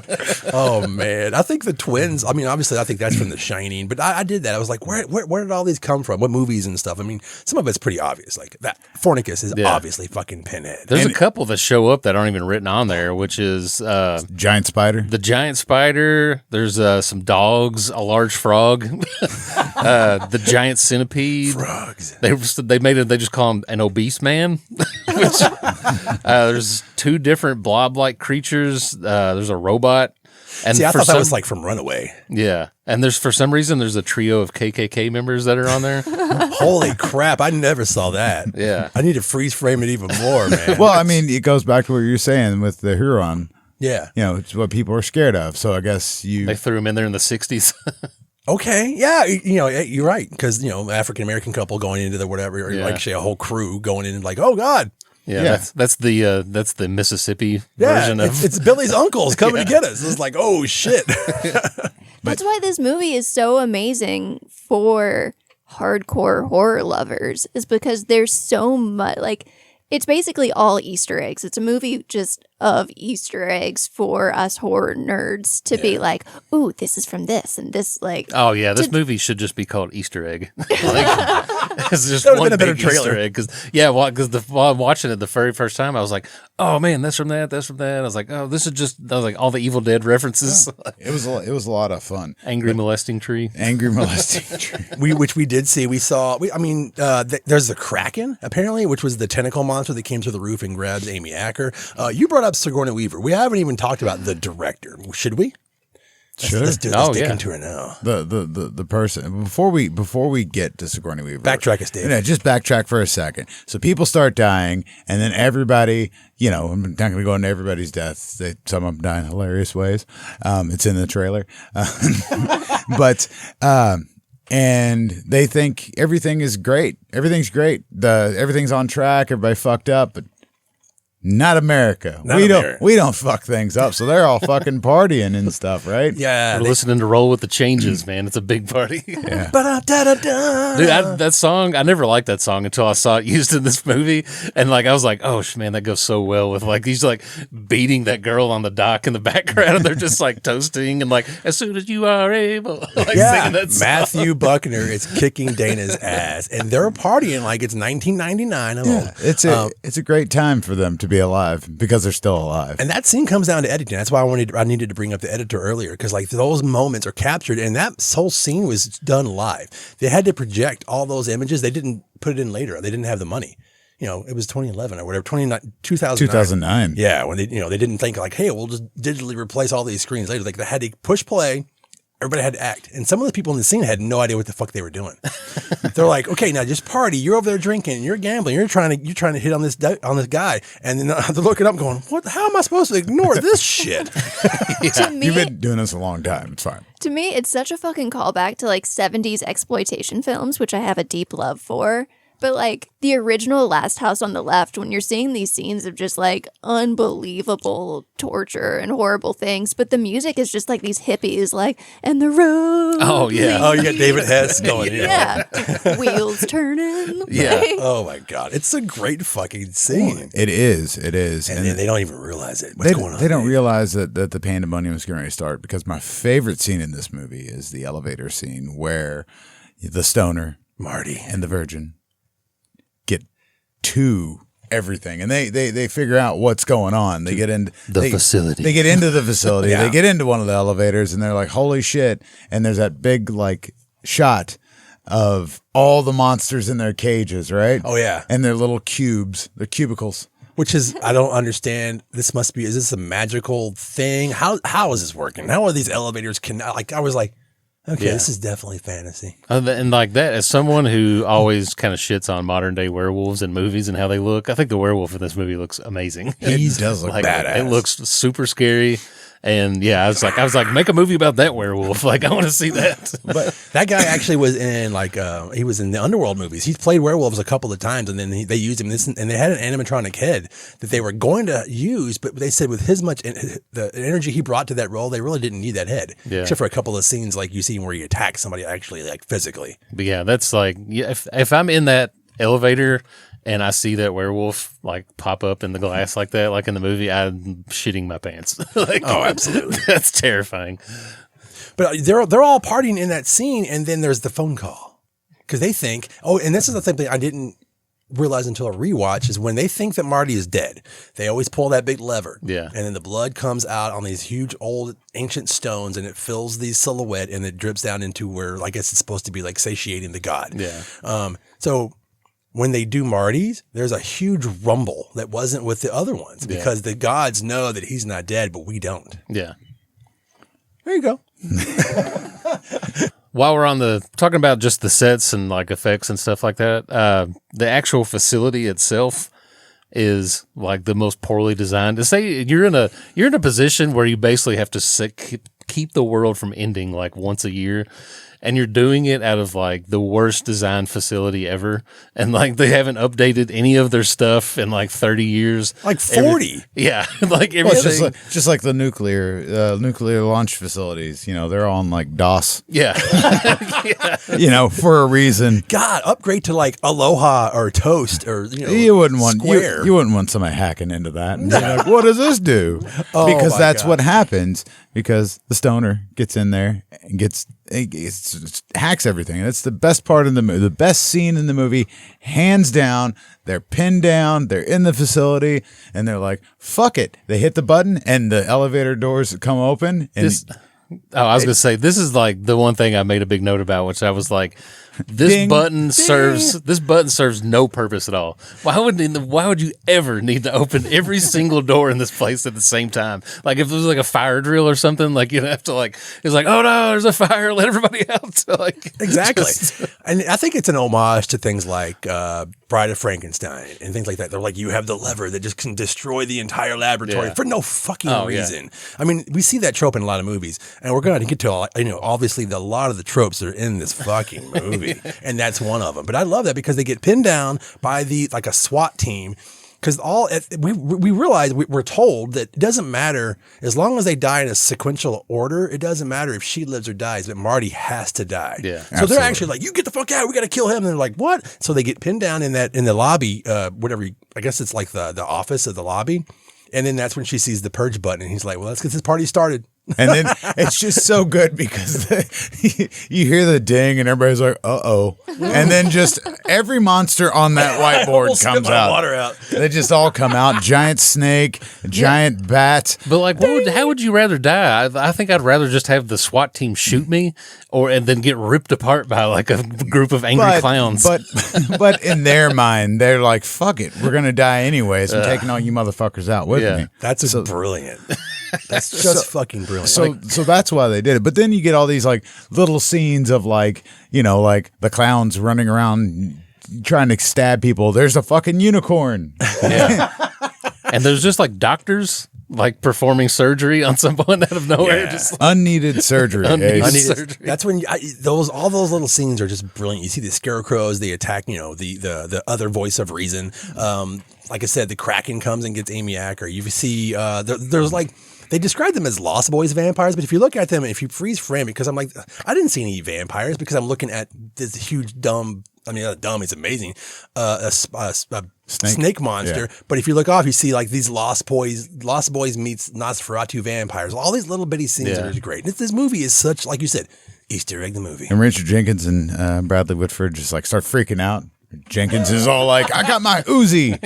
Oh, man. I think the twins, I mean, obviously, I think that's from The Shining, but I did that. I was like, where did all these come from? What movies and stuff? I mean, some of it's pretty obvious. Like that Fornicus is obviously fucking Pinhead. There's a couple that show up that aren't even written on there, which is Giant Spider. the giant spider. There's some dogs, a large frog, the giant centipede. Frogs. They just call him an obese man. Which, there's two different blob-like creatures. There's a robot. And See, I thought that was like from Runaway. Yeah. And for some reason, there's a trio of KKK members that are on there. Holy crap. I never saw that. Yeah. I need to freeze frame it even more, man. Well, I mean, it goes back to what you're saying with the Huron. Yeah. You know, it's what people are scared of. So I guess They threw him in there in the 60s. Okay. Yeah. You're right. Because, African-American couple going into the whatever, or like say a whole crew going in and like, oh God. Yeah. That's the Mississippi version of it's Billy's uncles coming to get us. It's like, oh shit. That's why this movie is so amazing for hardcore horror lovers, is because there's so much, like, it's basically all Easter eggs. It's a movie just of Easter eggs for us horror nerds to be like, ooh, this is from this and this, like. Oh yeah, this movie should just be called Easter Egg. It's just That would've one been a better big Easter trailer. egg. Because while I'm watching it the very first time, I was like, oh man, that's from that, that's from that. I was like, oh, this is just all the Evil Dead references. it was a lot of fun. Angry molesting tree. Angry molesting tree. Which we did see. We saw. There's the Kraken apparently, which was the tentacle monster that came to the roof and grabbed Amy Acker. You brought up Sigourney Weaver. We haven't even talked about the director. Should we? Sure. Let's dig into her now. The person before we get to Sigourney Weaver. Backtrack us, Dave. Yeah, just backtrack for a second. So people start dying, and then everybody, I'm not going to go into everybody's deaths. Some of them die in hilarious ways. It's in the trailer, but and they think everything is great. Everything's great. Everything's on track. Everybody fucked up, but. Not America. We don't fuck things up. So they're all fucking partying and stuff, right? Yeah. We're listening to Roll with the Changes, man. It's a big party. Yeah. Ba-da-da-da-da. Dude, that song, I never liked that song until I saw it used in this movie. And I was like, oh, man, that goes so well with he's beating that girl on the dock in the background. And they're just toasting and as soon as you are able, singing that song. Matthew Buckner is kicking Dana's ass. And they're partying like it's 1999. Yeah, it's a great time for them to be alive because they're still alive. And that scene comes down to editing. That's why I needed to bring up the editor earlier, because those moments are captured, and that whole scene was done live. They had to project all those images. They didn't put it in later. They didn't have the money. It was 2011 or whatever, 2009. Yeah, when they didn't think hey, we'll just digitally replace all these screens later. They had to push play. Everybody had to act. And some of the people in the scene had no idea what the fuck they were doing. They're like, okay, now just party. You're over there drinking. You're gambling. You're trying to hit on this guy. And then they're looking up going, what? How am I supposed to ignore this shit? To me, You've been doing this a long time. It's fine. To me, it's such a fucking callback to 70s exploitation films, which I have a deep love for. But the original Last House on the Left, when you're seeing these scenes of just unbelievable torture and horrible things, but the music is just these hippies, and the road. Oh, yeah. Oh, you got David Hess going. Yeah. Wheels turning. Yeah. Oh, my God. It's a great fucking scene. It is. And they don't even realize it. What's going on? They don't realize that the pandemonium is going to start, because my favorite scene in this movie is the elevator scene where the stoner, Marty, and the virgin get two everything, and they figure out what's going on. They get into the facility. They get into the facility. Yeah. They get into one of the elevators, and they're like, "Holy shit!" And there's that big like shot of all the monsters in their cages, right? Oh, yeah. And their little cubes, their cubicles. Which is, I don't understand. Is this a magical thing? How is this working? How are these elevators I was like, okay, this is definitely fantasy. And like that, as someone who always kind of shits on modern day werewolves in movies and how they look, I think the werewolf in this movie looks amazing. He does look badass. It looks super scary. And yeah, I was like, make a movie about that werewolf. Like, I want to see that. But that guy actually was in he was in the Underworld movies. He's played werewolves a couple of times, and then they used him. And they had an animatronic head that they were going to use, but they said with the energy he brought to that role, they really didn't need that head, except for a couple of scenes like you see where he attacks somebody actually like physically. But yeah, that's like, if I'm in that elevator and I see that werewolf like pop up in the glass like that, like in the movie, I'm shitting my pants. Like, oh, absolutely. That's terrifying. But they're all partying in that scene, and then there's the phone call. Because they think, and this is the thing I didn't realize until a rewatch, is when they think that Marty is dead, they always pull that big lever. Yeah. And then the blood comes out on these huge old ancient stones, and it fills the silhouette, and it drips down into where I guess it's supposed to be like satiating the god. Yeah. So when they do Marty's, there's a huge rumble that wasn't with the other ones because the gods know that he's not dead, but we don't. Yeah. There you go. While we're talking about just the sets and like effects and stuff like that, the actual facility itself is like the most poorly designed. To say you're in a position where you basically have to keep the world from ending like once a year. And you're doing it out of like the worst designed facility ever. And like they haven't updated any of their stuff in like 30 years. Like 40. Yeah. Like everything. Well, just like the nuclear launch facilities, they're on like DOS. Yeah. For a reason. God, upgrade to like Aloha or Toast or you wouldn't want Square. You wouldn't want somebody hacking into that and be like, what does this do? Because that's what happens. Because the stoner gets in there and hacks everything, and it's the best part of the movie, the best scene in the movie, hands down. They're pinned down, they're in the facility, and they're like, "Fuck it!" They hit the button, and the elevator doors come open. And I was gonna say this is like the one thing I made a big note about, which I was like, this button serves no purpose at all. Why would you ever need to open every single door in this place at the same time? Like if it was like a fire drill or something, like you'd have to it's like, oh no, there's a fire, let everybody out. Exactly. And I think it's an homage to things like Bride of Frankenstein and things like that. They're like, you have the lever that just can destroy the entire laboratory for no fucking reason. Yeah. I mean, we see that trope in a lot of movies, and we're going to get to obviously a lot of the tropes that are in this fucking movie. And that's one of them. But I love that because they get pinned down by a SWAT team. Because we realize we're told that it doesn't matter as long as they die in a sequential order. It doesn't matter if she lives or dies, but Marty has to die. Yeah, so they're actually like, "You get the fuck out! We got to kill him!" And they're like, "What?" So they get pinned down in the lobby, I guess it's like the office of the lobby. And then that's when she sees the purge button, and he's like, "Well, let's get this party started." And then it's just so good because you hear the ding and everybody's like, uh-oh. And then just every monster on that whiteboard comes out. Water out. They just all come out. Giant snake, giant bat. But like, how would you rather die? I think I'd rather just have the SWAT team shoot me and then get ripped apart by like a group of angry clowns. But in their mind, they're like, fuck it. We're going to die anyways. I'm taking all you motherfuckers out with me. That's brilliant. That's just fucking brilliant. So that's why they did it. But then you get all these like little scenes of like the clowns running around trying to stab people. There's a fucking unicorn. Yeah. And there's just like doctors like performing surgery on someone out of nowhere. Yeah. Just unneeded surgery. Unneeded surgery. That's when all those little scenes are just brilliant. You see the scarecrows, they attack, the other voice of reason. Like I said, the Kraken comes and gets Amy Acker. You see, there's like, they describe them as Lost Boys vampires, but if you look at them, if you freeze frame it, because I'm like, I didn't see any vampires because I'm looking at this huge dumb, it's amazing, a snake monster. Yeah. But if you look off, you see like these Lost Boys meets Nosferatu vampires. All these little bitty scenes are great. This movie is such, like you said, Easter egg the movie. And Richard Jenkins and Bradley Whitford just like start freaking out. Jenkins is all like, I got my Uzi,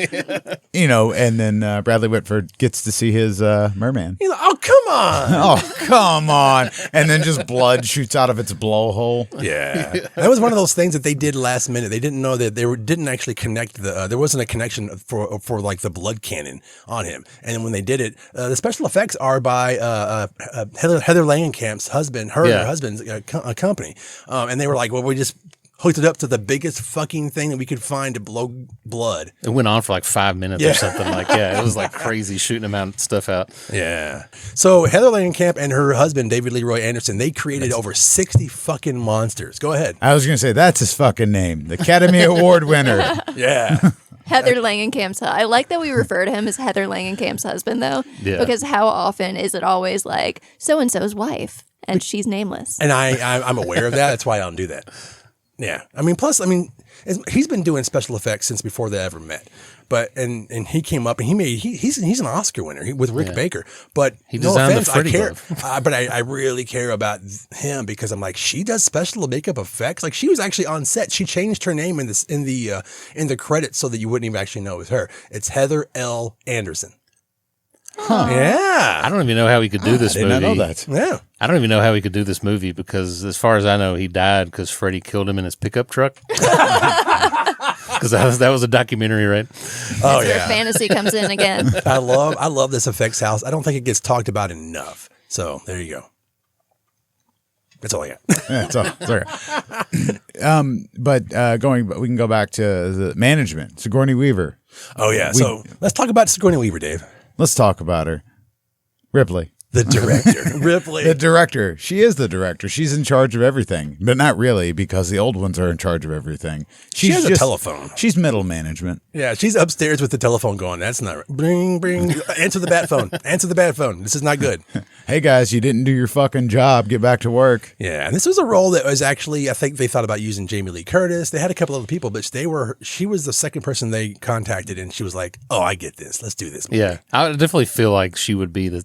and then Bradley Whitford gets to see his merman. He's like, oh, come on. Oh, come on. And then just blood shoots out of its blowhole. Yeah. That was one of those things that they did last minute. They didn't know that didn't actually connect there wasn't a connection for like the blood cannon on him. And when they did it, the special effects are by Heather Langenkamp's husband, her husband's company. And they were like, well, we just hooked it up to the biggest fucking thing that we could find to blow blood. It went on for like 5 minutes or something. Like, it was like crazy shooting amount of stuff out. Yeah. So Heather Langenkamp and her husband, David Leroy Anderson, they created over 60 fucking monsters. Go ahead. I was going to say, that's his fucking name. The Academy Award winner. Yeah. Heather Langenkamp's. I like that we refer to him as Heather Langenkamp's husband, though. Yeah. Because how often is it always like so-and-so's wife and she's nameless? And I'm aware of that. That's why I don't do that. Yeah. He's been doing special effects since before they ever met. But and he came up and he's an Oscar winner with Rick Baker. But he no designed offense, the Freddy I care. glove. But I really care about him because I'm like, she does special makeup effects. Like she was actually on set. She changed her name in the credits so that you wouldn't even actually know it was her. It's Heather L. Anderson. Huh. Yeah. I don't even know how he could do this movie. I did not know that. Yeah. I don't even know how he could do this movie because as far as I know, he died because Freddy killed him in his pickup truck. Because that was a documentary, right? Oh, That's where fantasy comes in again. I love this effects house. I don't think it gets talked about enough. So there you go. That's all I got. Yeah, it's okay. We can go back to the management, Sigourney Weaver. Oh, yeah. So let's talk about Sigourney Weaver, Dave. Let's talk about her. Ripley. The director. Ripley. The director. She is the director. She's in charge of everything, but not really because the old ones are in charge of everything. She has a telephone. She's middle management. Yeah, she's upstairs with the telephone going. That's not right. Bring. Answer the bat phone. Answer the bat phone. This is not good. Hey, guys, you didn't do your fucking job. Get back to work. Yeah, and this was a role that was actually, I think they thought about using Jamie Lee Curtis. They had a couple other people, but she was the second person they contacted, and she was like, oh, I get this. Let's do this movie. Yeah, I definitely feel like she would be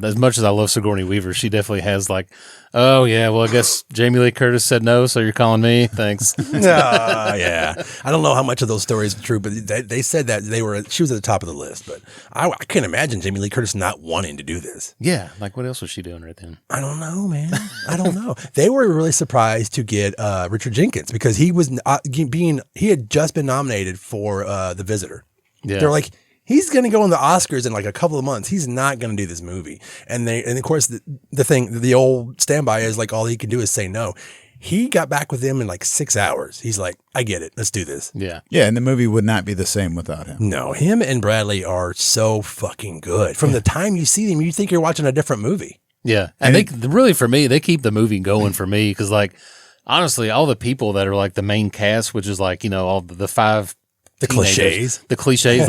as much as I love Sigourney Weaver, she definitely has like, oh yeah, well I guess Jamie Lee Curtis said no, so you're calling me? Thanks. Yeah, I don't know how much of those stories are true, but they said that she was at the top of the list. But I can't imagine Jamie Lee Curtis not wanting to do this. Yeah, like what else was she doing right then? I don't know, man. I don't know. They were really surprised to get Richard Jenkins because he had just been nominated for The Visitor. Yeah, they're like, he's going to go in the Oscars in like a couple of months. He's not going to do this movie. And of course the old standby is like, all he can do is say no. He got back with them in like 6 hours. He's like, I get it. Let's do this. Yeah. Yeah. And the movie would not be the same without him. No, him and Bradley are so fucking good. From the time you see them, you think you're watching a different movie. Yeah. And really for me, they keep the movie going for me. Cause like, honestly, all the people that are like the main cast, which is like, all the five, the cliches,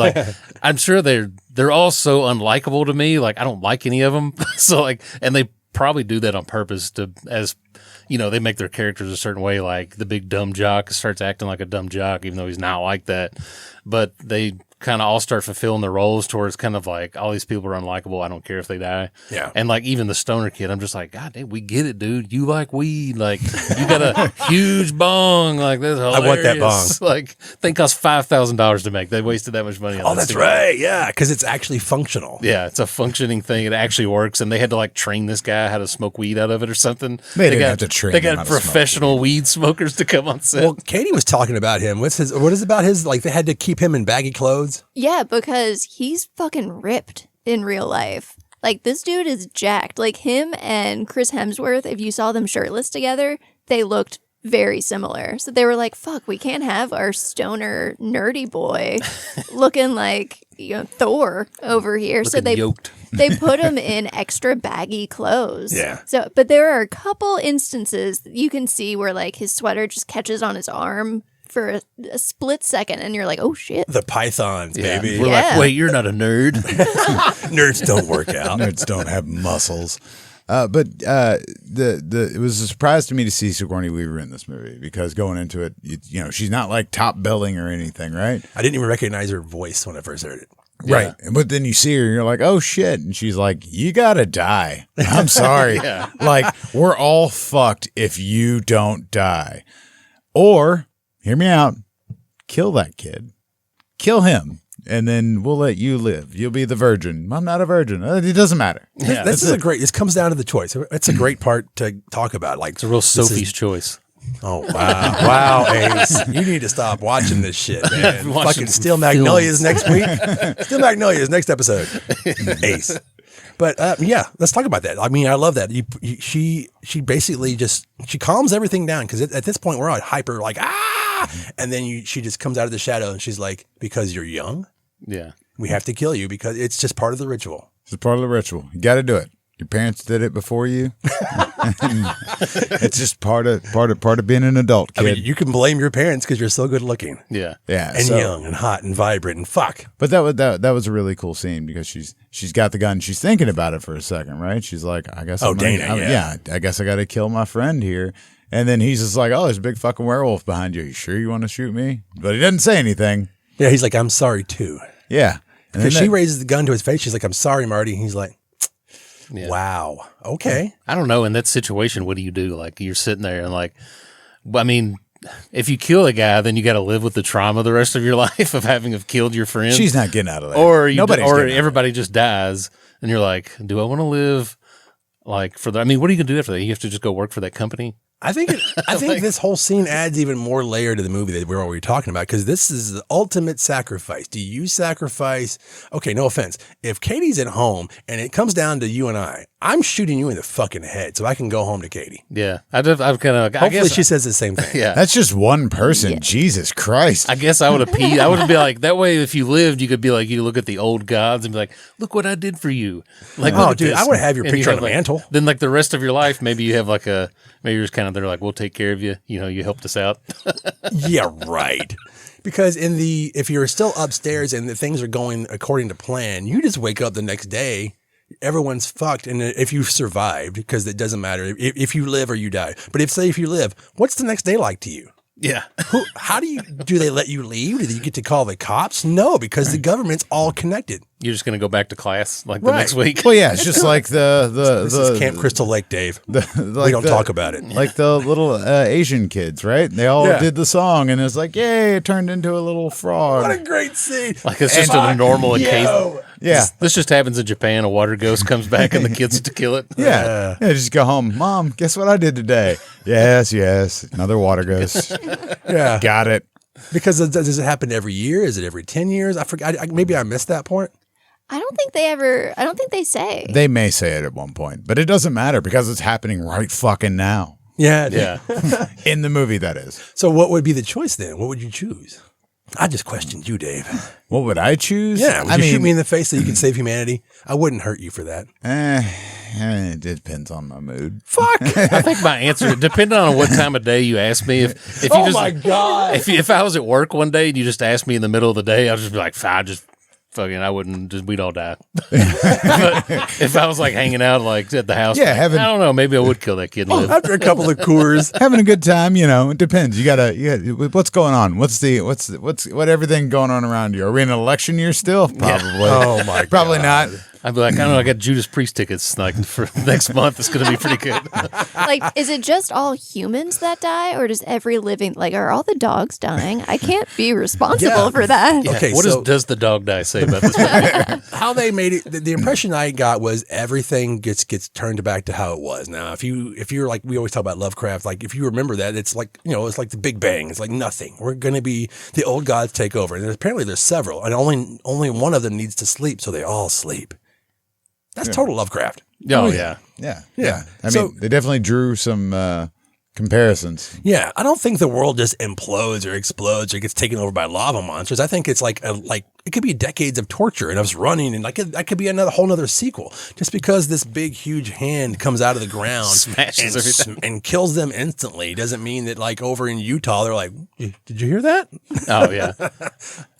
like I'm sure they're all so unlikable to me. Like I don't like any of them. So like, and they probably do that on purpose they make their characters a certain way. Like the big dumb jock starts acting like a dumb jock, even though he's not like that. But they kind of all start fulfilling their roles towards kind of like all these people are unlikable. I don't care if they die. Yeah. And like even the stoner kid, I'm just like, God damn, we get it, dude. You like weed. Like you got a huge bong. Like that's hilarious. I want that bong. Like thing costs $5,000 to make. They wasted that much money on that's right. Yeah. Because it's actually functional. Yeah. It's a functioning thing. It actually works. And they had to like train this guy how to smoke weed out of it or something. They didn't have to train. They got professional weed smokers to come on set. Well, Katie was talking about him. What is about his, like they had to keep him in baggy clothes? Yeah, because he's fucking ripped in real life. Like, this dude is jacked. Like, him and Chris Hemsworth, if you saw them shirtless together, they looked very similar. So they were like, fuck, we can't have our stoner nerdy boy looking like, Thor over here. Looking so yoked. They put him in extra baggy clothes. Yeah. So, but there are a couple instances that you can see where, like, his sweater just catches on his arm for a split second, and you're like, oh shit. The pythons, baby. We're like, wait, you're not a nerd. Nerds don't work out. Nerds don't have muscles. But it was a surprise to me to see Sigourney Weaver in this movie because going into it, she's not like top billing or anything, right? I didn't even recognize her voice when I first heard it. Yeah. Right. But then you see her and you're like, oh shit. And she's like, you gotta die. I'm sorry. Yeah. Like, we're all fucked if you don't die. Or, hear me out, kill that kid. Kill him. And then we'll let you live. You'll be the virgin. I'm not a virgin. It doesn't matter. Yeah, This comes down to the choice. It's a great part to talk about. Like it's a real Sophie's choice. Oh, wow. Wow, Ace. You need to stop watching this shit, man. Fucking Steel Magnolias next week. Steel Magnolias next episode. Ace. But yeah, let's talk about that. I mean, I love that. She basically she calms everything down because at this point we're all hyper like, and then she just comes out of the shadow and she's like, because you're young, we have to kill you because it's just part of the ritual. It's part of the ritual. You got to do it. Your parents did it before you. It's just part of being an adult, kid. I mean, you can blame your parents because you're so good looking. Yeah. And young and hot and vibrant and fuck. But that was a really cool scene because she's got the gun. She's thinking about it for a second, right? She's like, I guess. I guess I got to kill my friend here. And then he's just like, oh, there's a big fucking werewolf behind you. You sure you want to shoot me? But he doesn't say anything. Yeah, he's like, I'm sorry too. Yeah. Because she raises the gun to his face. She's like, I'm sorry, Marty. And he's like, wow. Okay. I don't know. In that situation, what do you do? Like you're sitting there and like, I mean, if you kill a guy, then you got to live with the trauma the rest of your life of having killed your friend. She's not getting out of that. Or everybody just dies, and you're like, do I want to live like for the? I mean, what are you gonna do after that? You have to just go work for that company. I think this whole scene adds even more layer to the movie that we're already talking about because this is the ultimate sacrifice. Do you sacrifice? Okay, no offense. If Katie's at home and it comes down to you and I'm shooting you in the fucking head so I can go home to Katie. Yeah, I've kind of. Hopefully, she says the same thing. Yeah, that's just one person. Yeah. Jesus Christ. I guess I would have peed. I would be like that way. If you lived, you could be like you look at the old gods and be like, look what I did for you. Like, oh, dude, I would have your picture on the mantle. Then, like the rest of your life, maybe you have like maybe you're just kind of they're like, we'll take care of you. You know, you helped us out. Yeah, right. Because if you're still upstairs and the things are going according to plan, you just wake up the next day, everyone's fucked. And if you've survived, because it doesn't matter if you live or you die. But if you live, what's the next day like to you? Yeah. How do they let you leave? Do you get to call the cops? No, because the government's all connected. You're just going to go back to class like the next week. Well, yeah, it's just like this is Camp Crystal Lake, Dave. We don't talk about it. Like the little Asian kids, right? They all did the song, and it's like, yay! It turned into a little frog. What a great scene! Like it's just a normal occasion. Yeah, this just happens in Japan. A water ghost comes back, and the kids have to kill it. Yeah, just go home. Mom, guess what I did today? Yes, another water ghost. Yeah, got it. Because does it happen every year? Is it every 10 years? I forgot. Maybe I missed that point. I don't think they say. They may say it at one point, but it doesn't matter because it's happening right fucking now. Yeah. In the movie, that is. So what would be the choice then? What would you choose? I just questioned you, Dave. What would I choose? Yeah, would you shoot me in the face so you can save humanity? I wouldn't hurt you for that. It depends on my mood. Fuck. I think my answer, depending on what time of day you ask me, if you my God. If I was at work one day and you just asked me in the middle of the day, I'd just be like, fine, we'd all die. But if I was like hanging out like at the house, I don't know, maybe I would kill that kid and live. After a couple of Coors, having a good time, it depends. You gotta, what's going on? What's everything going on around you? Are we in an election year still? Probably. Yeah. Oh my God. Probably not. I'd be like, I don't know, I got Judas Priest tickets like for next month. It's going to be pretty good. Like, is it just all humans that die, or does every living, like, are all the dogs dying? I can't be responsible for that. Yeah. Okay, what does the dog die say about this movie? How they made it, the impression I got was everything gets turned back to how it was. Now, if you're like, we always talk about Lovecraft, like if you remember that, it's like, it's like the Big Bang. It's like nothing. We're going to be, the old gods take over. And apparently there's several, and only one of them needs to sleep, so they all sleep. That's total Lovecraft. Oh, yeah. I mean, they definitely drew some comparisons. Yeah, I don't think the world just implodes or explodes or gets taken over by lava monsters. I think it's like it could be decades of torture and us running, and that could be another whole nother sequel. Just because this big, huge hand comes out of the ground smashes everything and kills them instantly doesn't mean that like over in Utah they're like, did you hear that? Oh yeah.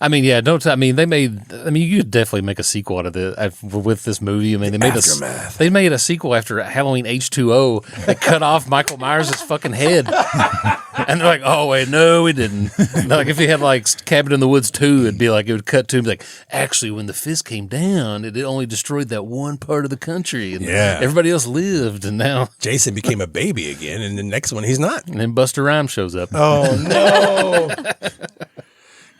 I mean, yeah. You could definitely make a sequel out of with this movie. I mean, they made a sequel after Halloween H2O. They cut off Michael Myers' fucking head, and they're like, oh wait, no, we didn't. Like if you had like Cabin in the Woods 2, it'd be like it would cut to him like, actually, when the fist came down, it only destroyed that one part of the country, and everybody else lived, and now Jason became a baby again, and the next one he's not. And then Busta Rhymes shows up. Oh no.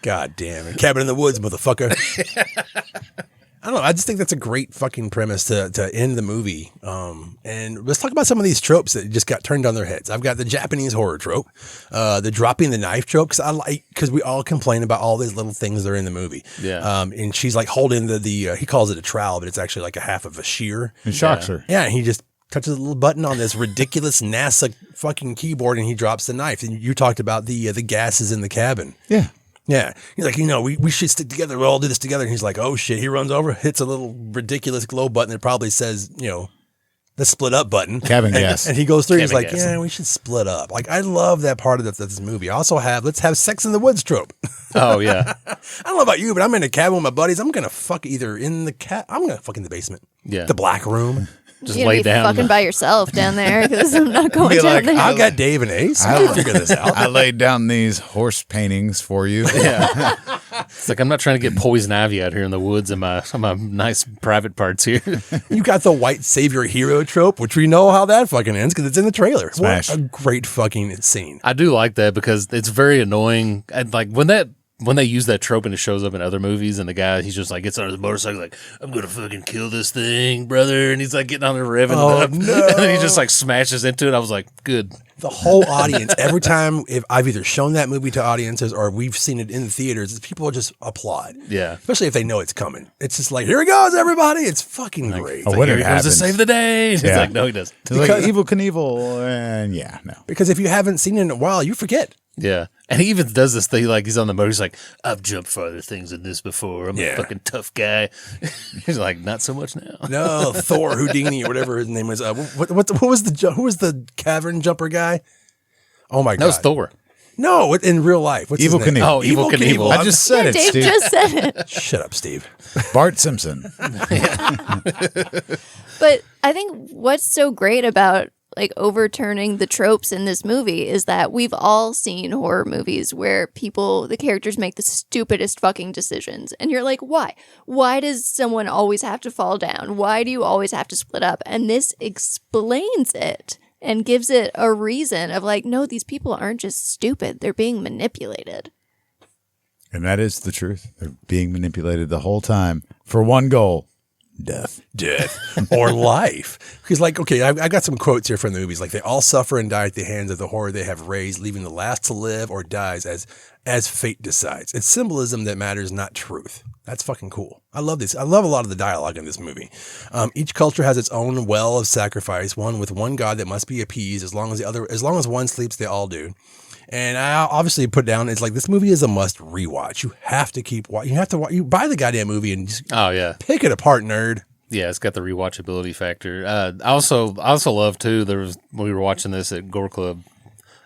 God damn it. Cabin in the Woods, motherfucker. I don't know. I just think that's a great fucking premise to end the movie. And let's talk about some of these tropes that just got turned on their heads. I've got the Japanese horror trope, the dropping the knife trope, because we all complain about all these little things that are in the movie. Yeah. And she's like holding the he calls it a trowel, but it's actually like a half of a shear. It shocks her. Yeah, and he just touches a little button on this ridiculous NASA fucking keyboard, and he drops the knife. And you talked about the gases in the cabin. Yeah. Yeah. He's like, we should stick together. We'll all do this together. And he's like, oh shit. He runs over, hits a little ridiculous glow button that probably says, the split up button. Cabin gas. And he goes through, he's Cabin like, gas. yeah, we should split up. Like, I love that part of this movie. I also let's have sex in the woods trope. Oh yeah. I don't know about you, but I'm in a cabin with my buddies. I'm going to fuck either in I'm going to fuck in the basement. Yeah. The black room. Just You're gonna lay be down. fucking by yourself down there because I'm not going Be down like, there. I've got Dave and Ace. I can figure this out. I laid down these horse paintings for you. Yeah. It's like I'm not trying to get poison ivy out here in the woods in my nice private parts here. You got the white savior hero trope, which we know how that fucking ends because it's in the trailer. Smash. What a great fucking scene. I do like that because it's very annoying. And like when they use that trope and it shows up in other movies and the guy, he's just like, gets on his motorcycle like, I'm going to fucking kill this thing, brother. And he's like getting on the revving it up. No. And then he just like smashes into it. I was like, good. The whole audience, every time if I've either shown that movie to audiences or we've seen it in the theaters, people just applaud. Yeah. Especially if they know it's coming. It's just like, here he goes, everybody. It's fucking great. Oh, when Here it he comes to happens. save the day. He's Yeah. like, no, he doesn't. It's like Evil Knievel, and no. Because if you haven't seen it in a while, you forget. Yeah. And he even does this thing like he's on the motor. He's like, I've jumped farther things than this before. I'm a fucking tough guy. He's like, not so much now. No, Thor, Houdini, or whatever his name was. Who was the cavern jumper guy? Oh my God. That was Thor. No, in real life. What's Evil his name? Knievel. Oh, Evil Knievel. I just said it, Dave Steve. just said it. Shut up, Steve. Bart Simpson. But I think what's so great about like overturning the tropes in this movie is that we've all seen horror movies where the characters make the stupidest fucking decisions. And you're like, why? Why does someone always have to fall down? Why do you always have to split up? And this explains it and gives it a reason of like, no, these people aren't just stupid. They're being manipulated. And that is the truth. They're being manipulated the whole time for one goal. Death or life. Because like, okay, I got some quotes here from the movies. Like, they all suffer and die at the hands of the horror they have raised, leaving the last to live or dies as fate decides. It's symbolism that matters, not truth. That's fucking cool. I love this. I love a lot of the dialogue in this movie. Each culture has its own well of sacrifice, one with one god that must be appeased. As long as one sleeps, they all do. And I obviously put down, it's like, this movie is a must rewatch. You have to keep watching. You have to watch. You buy the goddamn movie and just pick it apart, nerd. Yeah, it's got the rewatchability factor. I also love too. We were watching this at Gore Club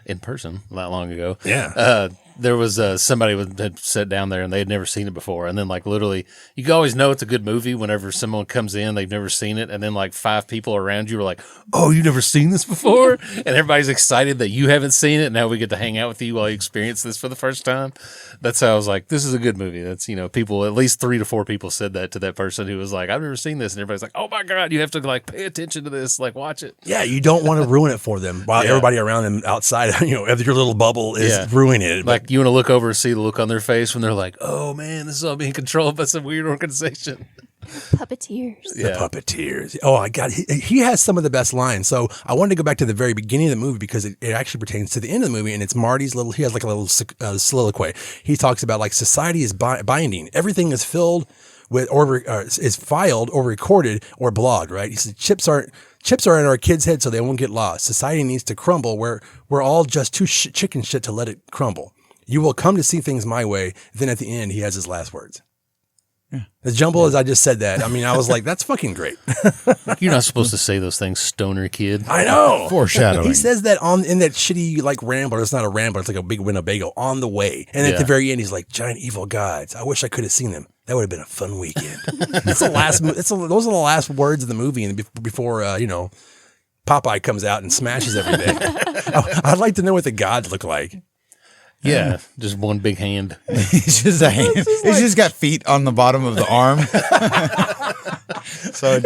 in person not long ago. Yeah. There was somebody had sat down there and they had never seen it before. And then like literally, you can always know it's a good movie whenever someone comes in, they've never seen it. And then like 5 people around you are like, oh, you've never seen this before? And everybody's excited that you haven't seen it. Now we get to hang out with you while you experience this for the first time. That's how I was like, this is a good movie. That's, people, at least 3 to 4 people said that to that person who was like, I've never seen this. And everybody's like, oh my God, you have to like pay attention to this, like watch it. Yeah, you don't want to ruin it for them while everybody around them outside, of your little bubble is ruining it. Like you want to look over and see the look on their face when they're like, oh man, this is all being controlled by some weird organization. Puppeteers. The puppeteers. Oh my God. He has some of the best lines. So I wanted to go back to the very beginning of the movie because it actually pertains to the end of the movie. And it's Marty's he has like a little soliloquy. He talks about like society is binding. Everything is filled with is filed or recorded or blogged, right? He said chips are in our kids' heads so they won't get lost. Society needs to crumble where we're all just too chicken shit to let it crumble. You will come to see things my way. Then at the end, he has his last words. Yeah. As jumble as I just said that, I mean, I was like, that's fucking great. You're not supposed to say those things, stoner kid. I know. Foreshadowing. He says that in that shitty like rambler. It's not a rambler. It's like a big Winnebago on the way. And at the very end, he's like, giant evil gods. I wish I could have seen them. That would have been a fun weekend. Those are the last words of the movie. And before, Popeye comes out and smashes everything. I'd like to know what the gods look like. Yeah, just one big hand. It's just a hand. It's just got feet on the bottom of the arm. So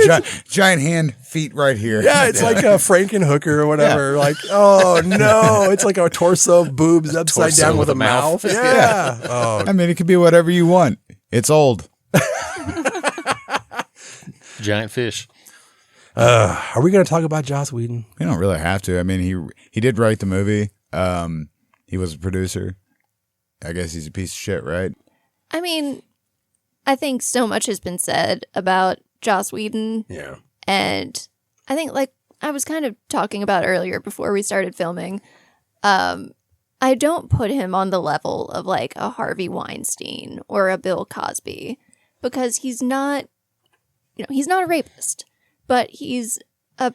giant hand, feet right here. Yeah, it's like a Frankenhooker or whatever. Like, oh no, it's like a torso, boobs upside down with a mouth. Yeah. Oh, I mean, it could be whatever you want. It's old. Giant fish. are we going to talk about Joss Whedon? We don't really have to. I mean, he did write the movie. He was a producer. I guess he's a piece of shit, right? I mean, I think so much has been said about Joss Whedon. Yeah. And I think, like I was kind of talking about earlier before we started filming, I don't put him on the level of like a Harvey Weinstein or a Bill Cosby, because he's not, he's not a rapist, but he's a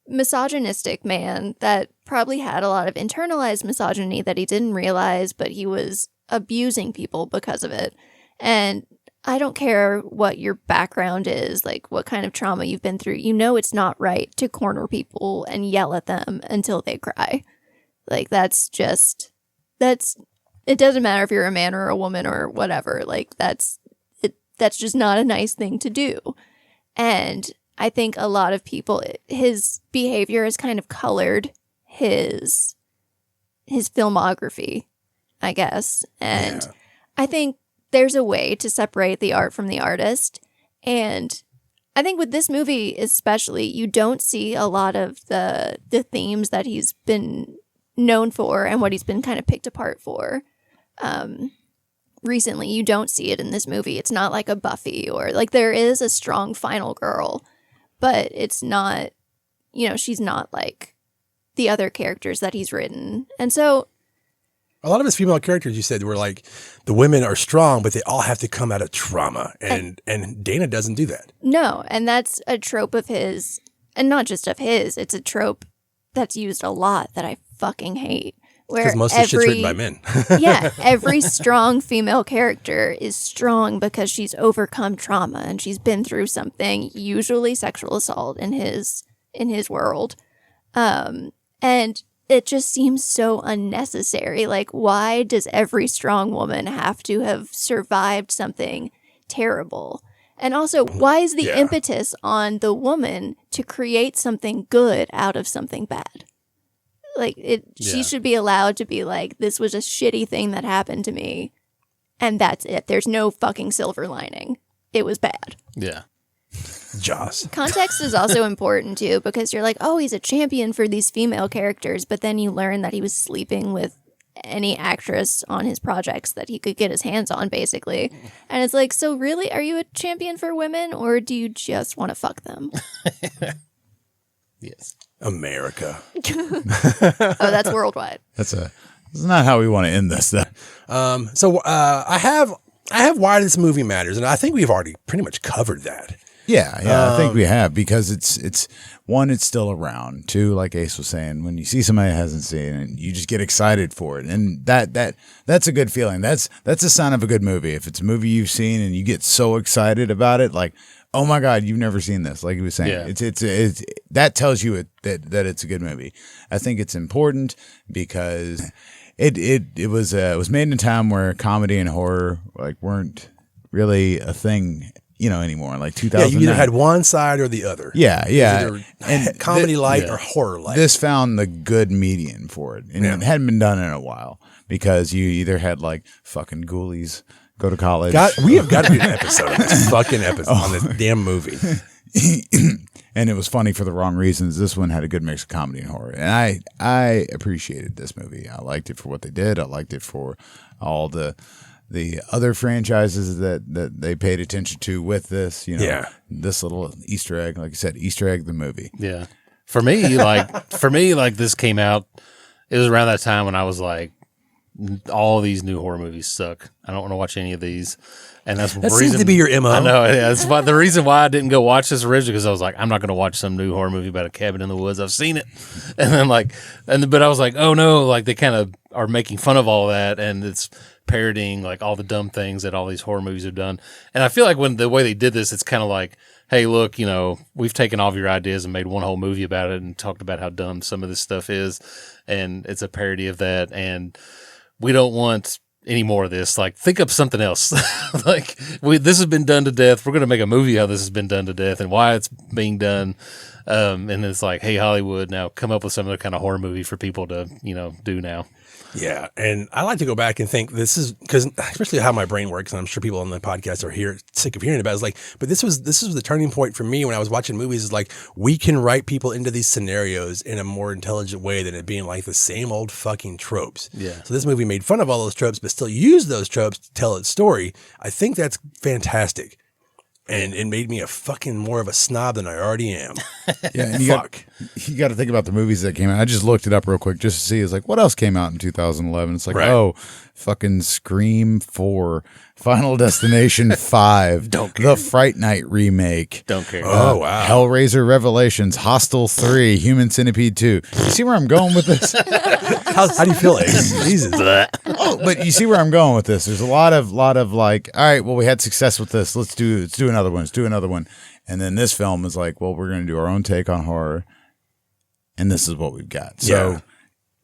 misogynistic man that probably had a lot of internalized misogyny that he didn't realize, but he was abusing people because of it. And I don't care what your background is, like what kind of trauma you've been through. It's not right to corner people and yell at them until they cry. Like it doesn't matter if you're a man or a woman or whatever. Like that's just not a nice thing to do. And I think a lot of people, his behavior has kind of colored his filmography, I guess. And yeah. I think there's a way to separate the art from the artist. And I think with this movie especially, you don't see a lot of the themes that he's been known for and what he's been kind of picked apart for. Recently, you don't see it in this movie. It's not like a Buffy, or like there is a strong final girl, but it's not, she's not like the other characters that he's written. And so a lot of his female characters, you said, were like the women are strong, but they all have to come out of trauma. And Dana doesn't do that. No. And that's a trope of his, and not just of his. It's a trope that's used a lot that I fucking hate. Because most of the shit's written by men. Yeah. Every strong female character is strong because she's overcome trauma and she's been through something, usually sexual assault in his world. And it just seems so unnecessary. Like, why does every strong woman have to have survived something terrible? And also, why is the impetus on the woman to create something good out of something bad? Like, she should be allowed to be like, this was a shitty thing that happened to me, and that's it. There's no fucking silver lining. It was bad. Yeah. Joss. Context is also important, too, because you're like, oh, he's a champion for these female characters, but then you learn that he was sleeping with any actress on his projects that he could get his hands on, basically. And it's like, so really, are you a champion for women, or do you just want to fuck them? Yes. America. Oh, that's worldwide. That's not how we want to end this, though. So I have why this movie matters, and I think we've already pretty much covered that. Yeah, I think we have, because it's one, it's still around. Two, like Ace was saying, when you see somebody that hasn't seen it, you just get excited for it, and that's a good feeling. That's a sign of a good movie. If it's a movie you've seen and you get so excited about it, like, oh my God, you've never seen this. Like he was saying, it's that tells you that it's a good movie. I think it's important because it was made in a time where comedy and horror like weren't really a thing, anymore. Like 2009. Yeah, you either had one side or the other. Yeah. And comedy light or horror light. This found the good median for it, and it hadn't been done in a while, because you either had like fucking ghoulies go to college. We have got to do an episode on this fucking episode on this damn movie. And it was funny for the wrong reasons. This one had a good mix of comedy and horror, and I appreciated this movie. I liked it for what they did. I liked it for all the other franchises that they paid attention to with this. This little Easter egg, like I said, Easter egg the movie. Yeah, for me, this came out. It was around that time when I was like, all these new horror movies suck. I don't want to watch any of these. And that seems to be your MO. I know. Yeah, that's the reason why I didn't go watch this originally, because I was like, I'm not going to watch some new horror movie about a cabin in the woods. I've seen it. And then but I was like, oh no, like they kind of are making fun of all that, and it's parodying like all the dumb things that all these horror movies have done. And I feel like when the way they did this, it's kind of like, hey, look, we've taken all of your ideas and made one whole movie about it and talked about how dumb some of this stuff is. And it's a parody of that. And we don't want any more of this. Like, think up something else. Like, this has been done to death. We're going to make a movie how this has been done to death and why it's being done. And it's like, hey, Hollywood, now come up with some other kind of horror movie for people to, do now. Yeah, and I like to go back and think this is because, especially how my brain works, and I'm sure people on the podcast are sick of hearing about it. It's like, but this was the turning point for me when I was watching movies. Is like, we can write people into these scenarios in a more intelligent way than it being like the same old fucking tropes. Yeah. So this movie made fun of all those tropes, but still used those tropes to tell its story. I think that's fantastic. And it made me a fucking more of a snob than I already am. Yeah, and you got to think about the movies that came out. I just looked it up real quick just to see. It's like, what else came out in 2011? It's like, fucking Scream 4, Final Destination 5, the Fright Night remake. Don't care. Oh, wow. Hellraiser Revelations, Hostel 3, Human Centipede 2. You see where I'm going with this? How do you feel, Ace? Jesus. Oh, but you see where I'm going with this. There's a lot of like, all right, well, we had success with this. Let's do another one. Let's do another one. And then this film is like, well, we're going to do our own take on horror, and this is what we've got. So Yeah.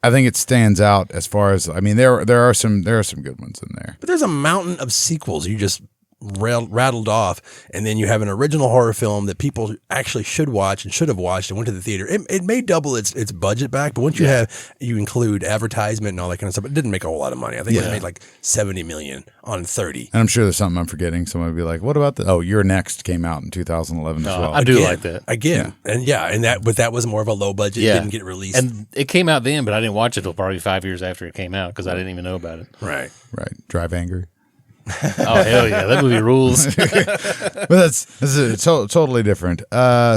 I think it stands out as far as, I mean, there are some good ones in there. But there's a mountain of sequels you just rattled off, and then you have an original horror film that people actually should watch and should have watched and went to the theater. It may double its budget back, but once you include advertisement and all that kind of stuff, it didn't make a whole lot of money. I think it made like $70 million on 30. And I'm sure there's something I'm forgetting. Someone would be like, what about You're Next came out in 2011 as well. I do like that. Again. And that was more of a low budget. It didn't get released. And it came out then, but I didn't watch it until probably 5 years after it came out because I didn't even know about it. Right. Drive Angry. Oh, hell yeah. That movie rules. But that's totally different.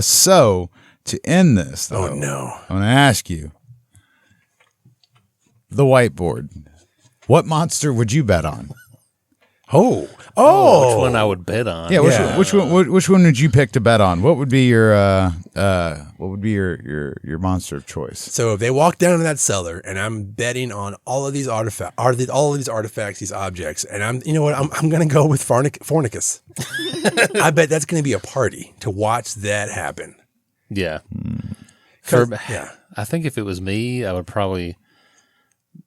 So to end this, though, Oh, no. I'm going to ask you, the whiteboard. What monster would you bet on? Oh. Which one I would bet on? Yeah, which one would you pick to bet on? What would be your your monster of choice? So if they walk down to that cellar and I'm betting on all of these artifacts, these objects, and I'm going to go with Fornicus. I bet that's going to be a party to watch that happen. Yeah. Yeah. I think if it was me, I would probably.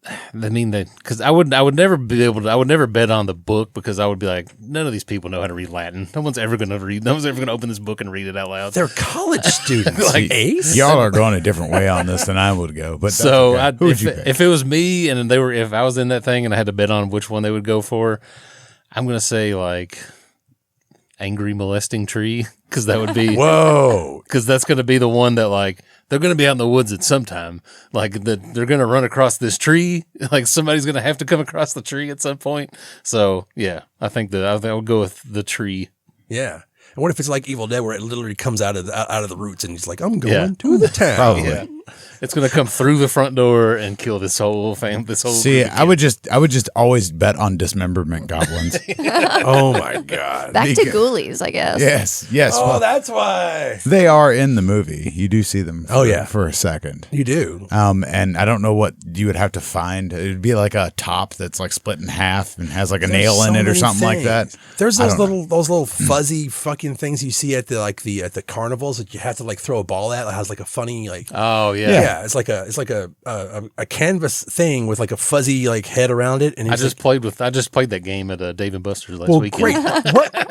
I mean, because I would never be able to. I would never bet on the book because I would be like, none of these people know how to read Latin. No one's ever going to open this book and read it out loud. They're college students. Like, Ace? Y'all are going a different way on this than I would go. But so okay. Who would you pick? If it was me and if I was in that thing and I had to bet on which one they would go for, I'm going to say like Angry Molesting Tree because that would be Whoa. because that's going to be the one that like. They're going to be out in the woods at some time. Like they're going to run across this tree. Like somebody's going to have to come across the tree at some point. So yeah, I think I would go with the tree. Yeah. And what if it's like Evil Dead where it literally comes out of the roots and he's like, I'm going to the town. Probably. Yeah. It's going to come through the front door and kill this whole family. See, I would just always bet on dismemberment goblins. Oh my God. Back to Ghoulies, I guess. Yes. Oh, well, that's why. they are in the movie. You do see them. For a second. You do. And I don't know what you would have to find. It'd be like a top that's like split in half and has like a nail in it or something like that. There's those little fuzzy fucking things you see at the carnivals that you have to like throw a ball at. It has like a funny like. Oh yeah. Yeah, it's like a canvas thing with like a fuzzy like head around it. And I just played that game at Dave & Buster's last weekend. Great.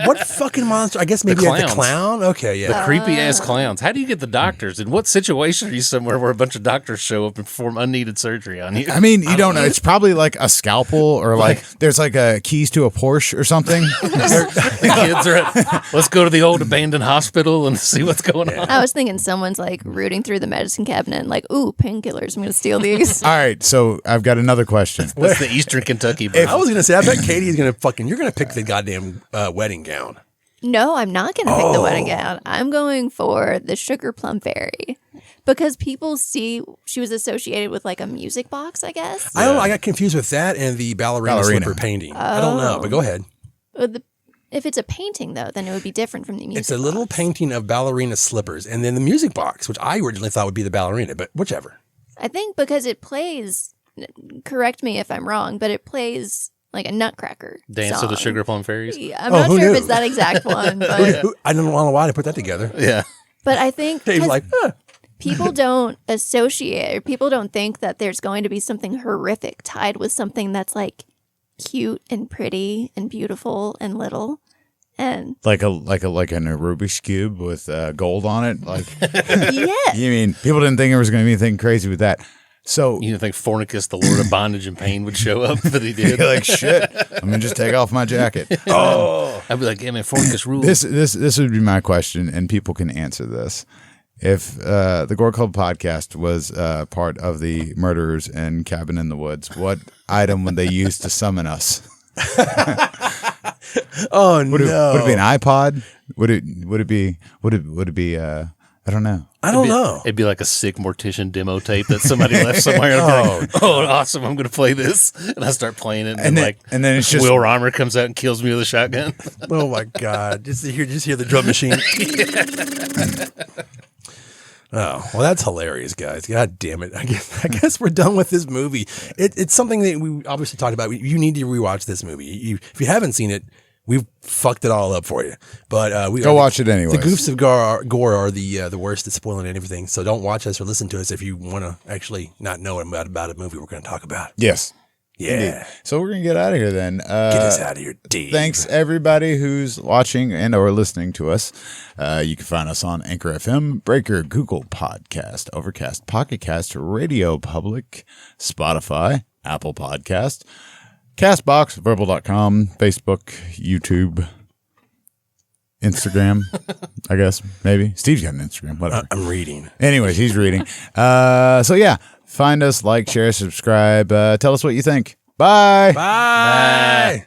What fucking monster? I guess maybe The like the clowns. clown. Okay, yeah. The creepy ass clowns. How do you get the doctors? In what situation are you somewhere where a bunch of doctors show up and perform unneeded surgery on you? I mean, you don't know. It's probably like a scalpel or like there's like a keys to a Porsche or something. The kids are let's go to the old abandoned hospital and see what's going on. I was thinking someone's like rooting through the medicine cabinet and like, ooh, painkillers. I'm going to steal these. All right, so I've got another question. That's the Eastern Kentucky bird. I was gonna say, I bet Katie's gonna you're gonna pick the goddamn wedding gown. No, I'm not going to pick the wedding gown. I'm going for the Sugar Plum Fairy because people see she was associated with like a music box, I guess. I don't know. I got confused with that and the ballerina slipper painting. I don't know, but go ahead. If it's a painting, though, then it would be different from the music It's a little box. painting of ballerina slippers, and then the music box, which I originally thought would be the ballerina, but whichever. I think because it plays, correct me if I'm wrong, but it plays like a Nutcracker Dance song. of the Sugar Plum Fairies. Yeah, I'm not who sure knew? if it's that exact one, but I don't know why to put that together. Yeah. I think Dave's like, people don't associate, or people don't think that there's going to be something horrific tied with something that's like cute and pretty and beautiful and little. And like a Rubik's cube with gold on it. Like, yeah, you mean people didn't think there was going to be anything crazy with that? So You didn't think Fornicus, the Lord of Bondage and Pain, would show up, but he did. you're like, shit, I'm gonna just take off my jacket. I'd be like, yeah, man, Fornicus rules. This would be my question, and people can answer this. If the Gore Club podcast was part of the Murderers and Cabin in the Woods, what item would they use to summon us? Oh Would no! it be an iPod? Would it be? I don't know. I don't know. It'd be like a sick Mortician demo tape that somebody left somewhere. And I'd be like, oh, awesome! I'm going to play this, and I start playing it, and then it's just Will Reimer comes out and kills me with a shotgun. Oh my god! Just hear the drum machine. Oh, well, that's hilarious, guys. God damn it. I guess we're done with this movie. It's something that we obviously talked about. You need to rewatch this movie. If you haven't seen it, we've fucked it all up for you. But we go watch it anyway. The goofs of Gore are the worst at spoiling everything. So don't watch us or listen to us if you want to actually not know about a movie we're going to talk about. Yes. Yeah. Indeed. So we're going to get out of here then. Get us out of here, Dave. Thanks everybody who's watching and or listening to us. You can find us on Anchor FM, Breaker, Google Podcast, Overcast, Pocket Cast, Radio Public, Spotify, Apple Podcast, Castbox, Verbal.com, Facebook, YouTube, Instagram, I guess, maybe. Steve's got an Instagram, whatever. I'm reading. Anyways, he's reading. So yeah, find us, like, share, subscribe. Tell us what you think. Bye. Bye.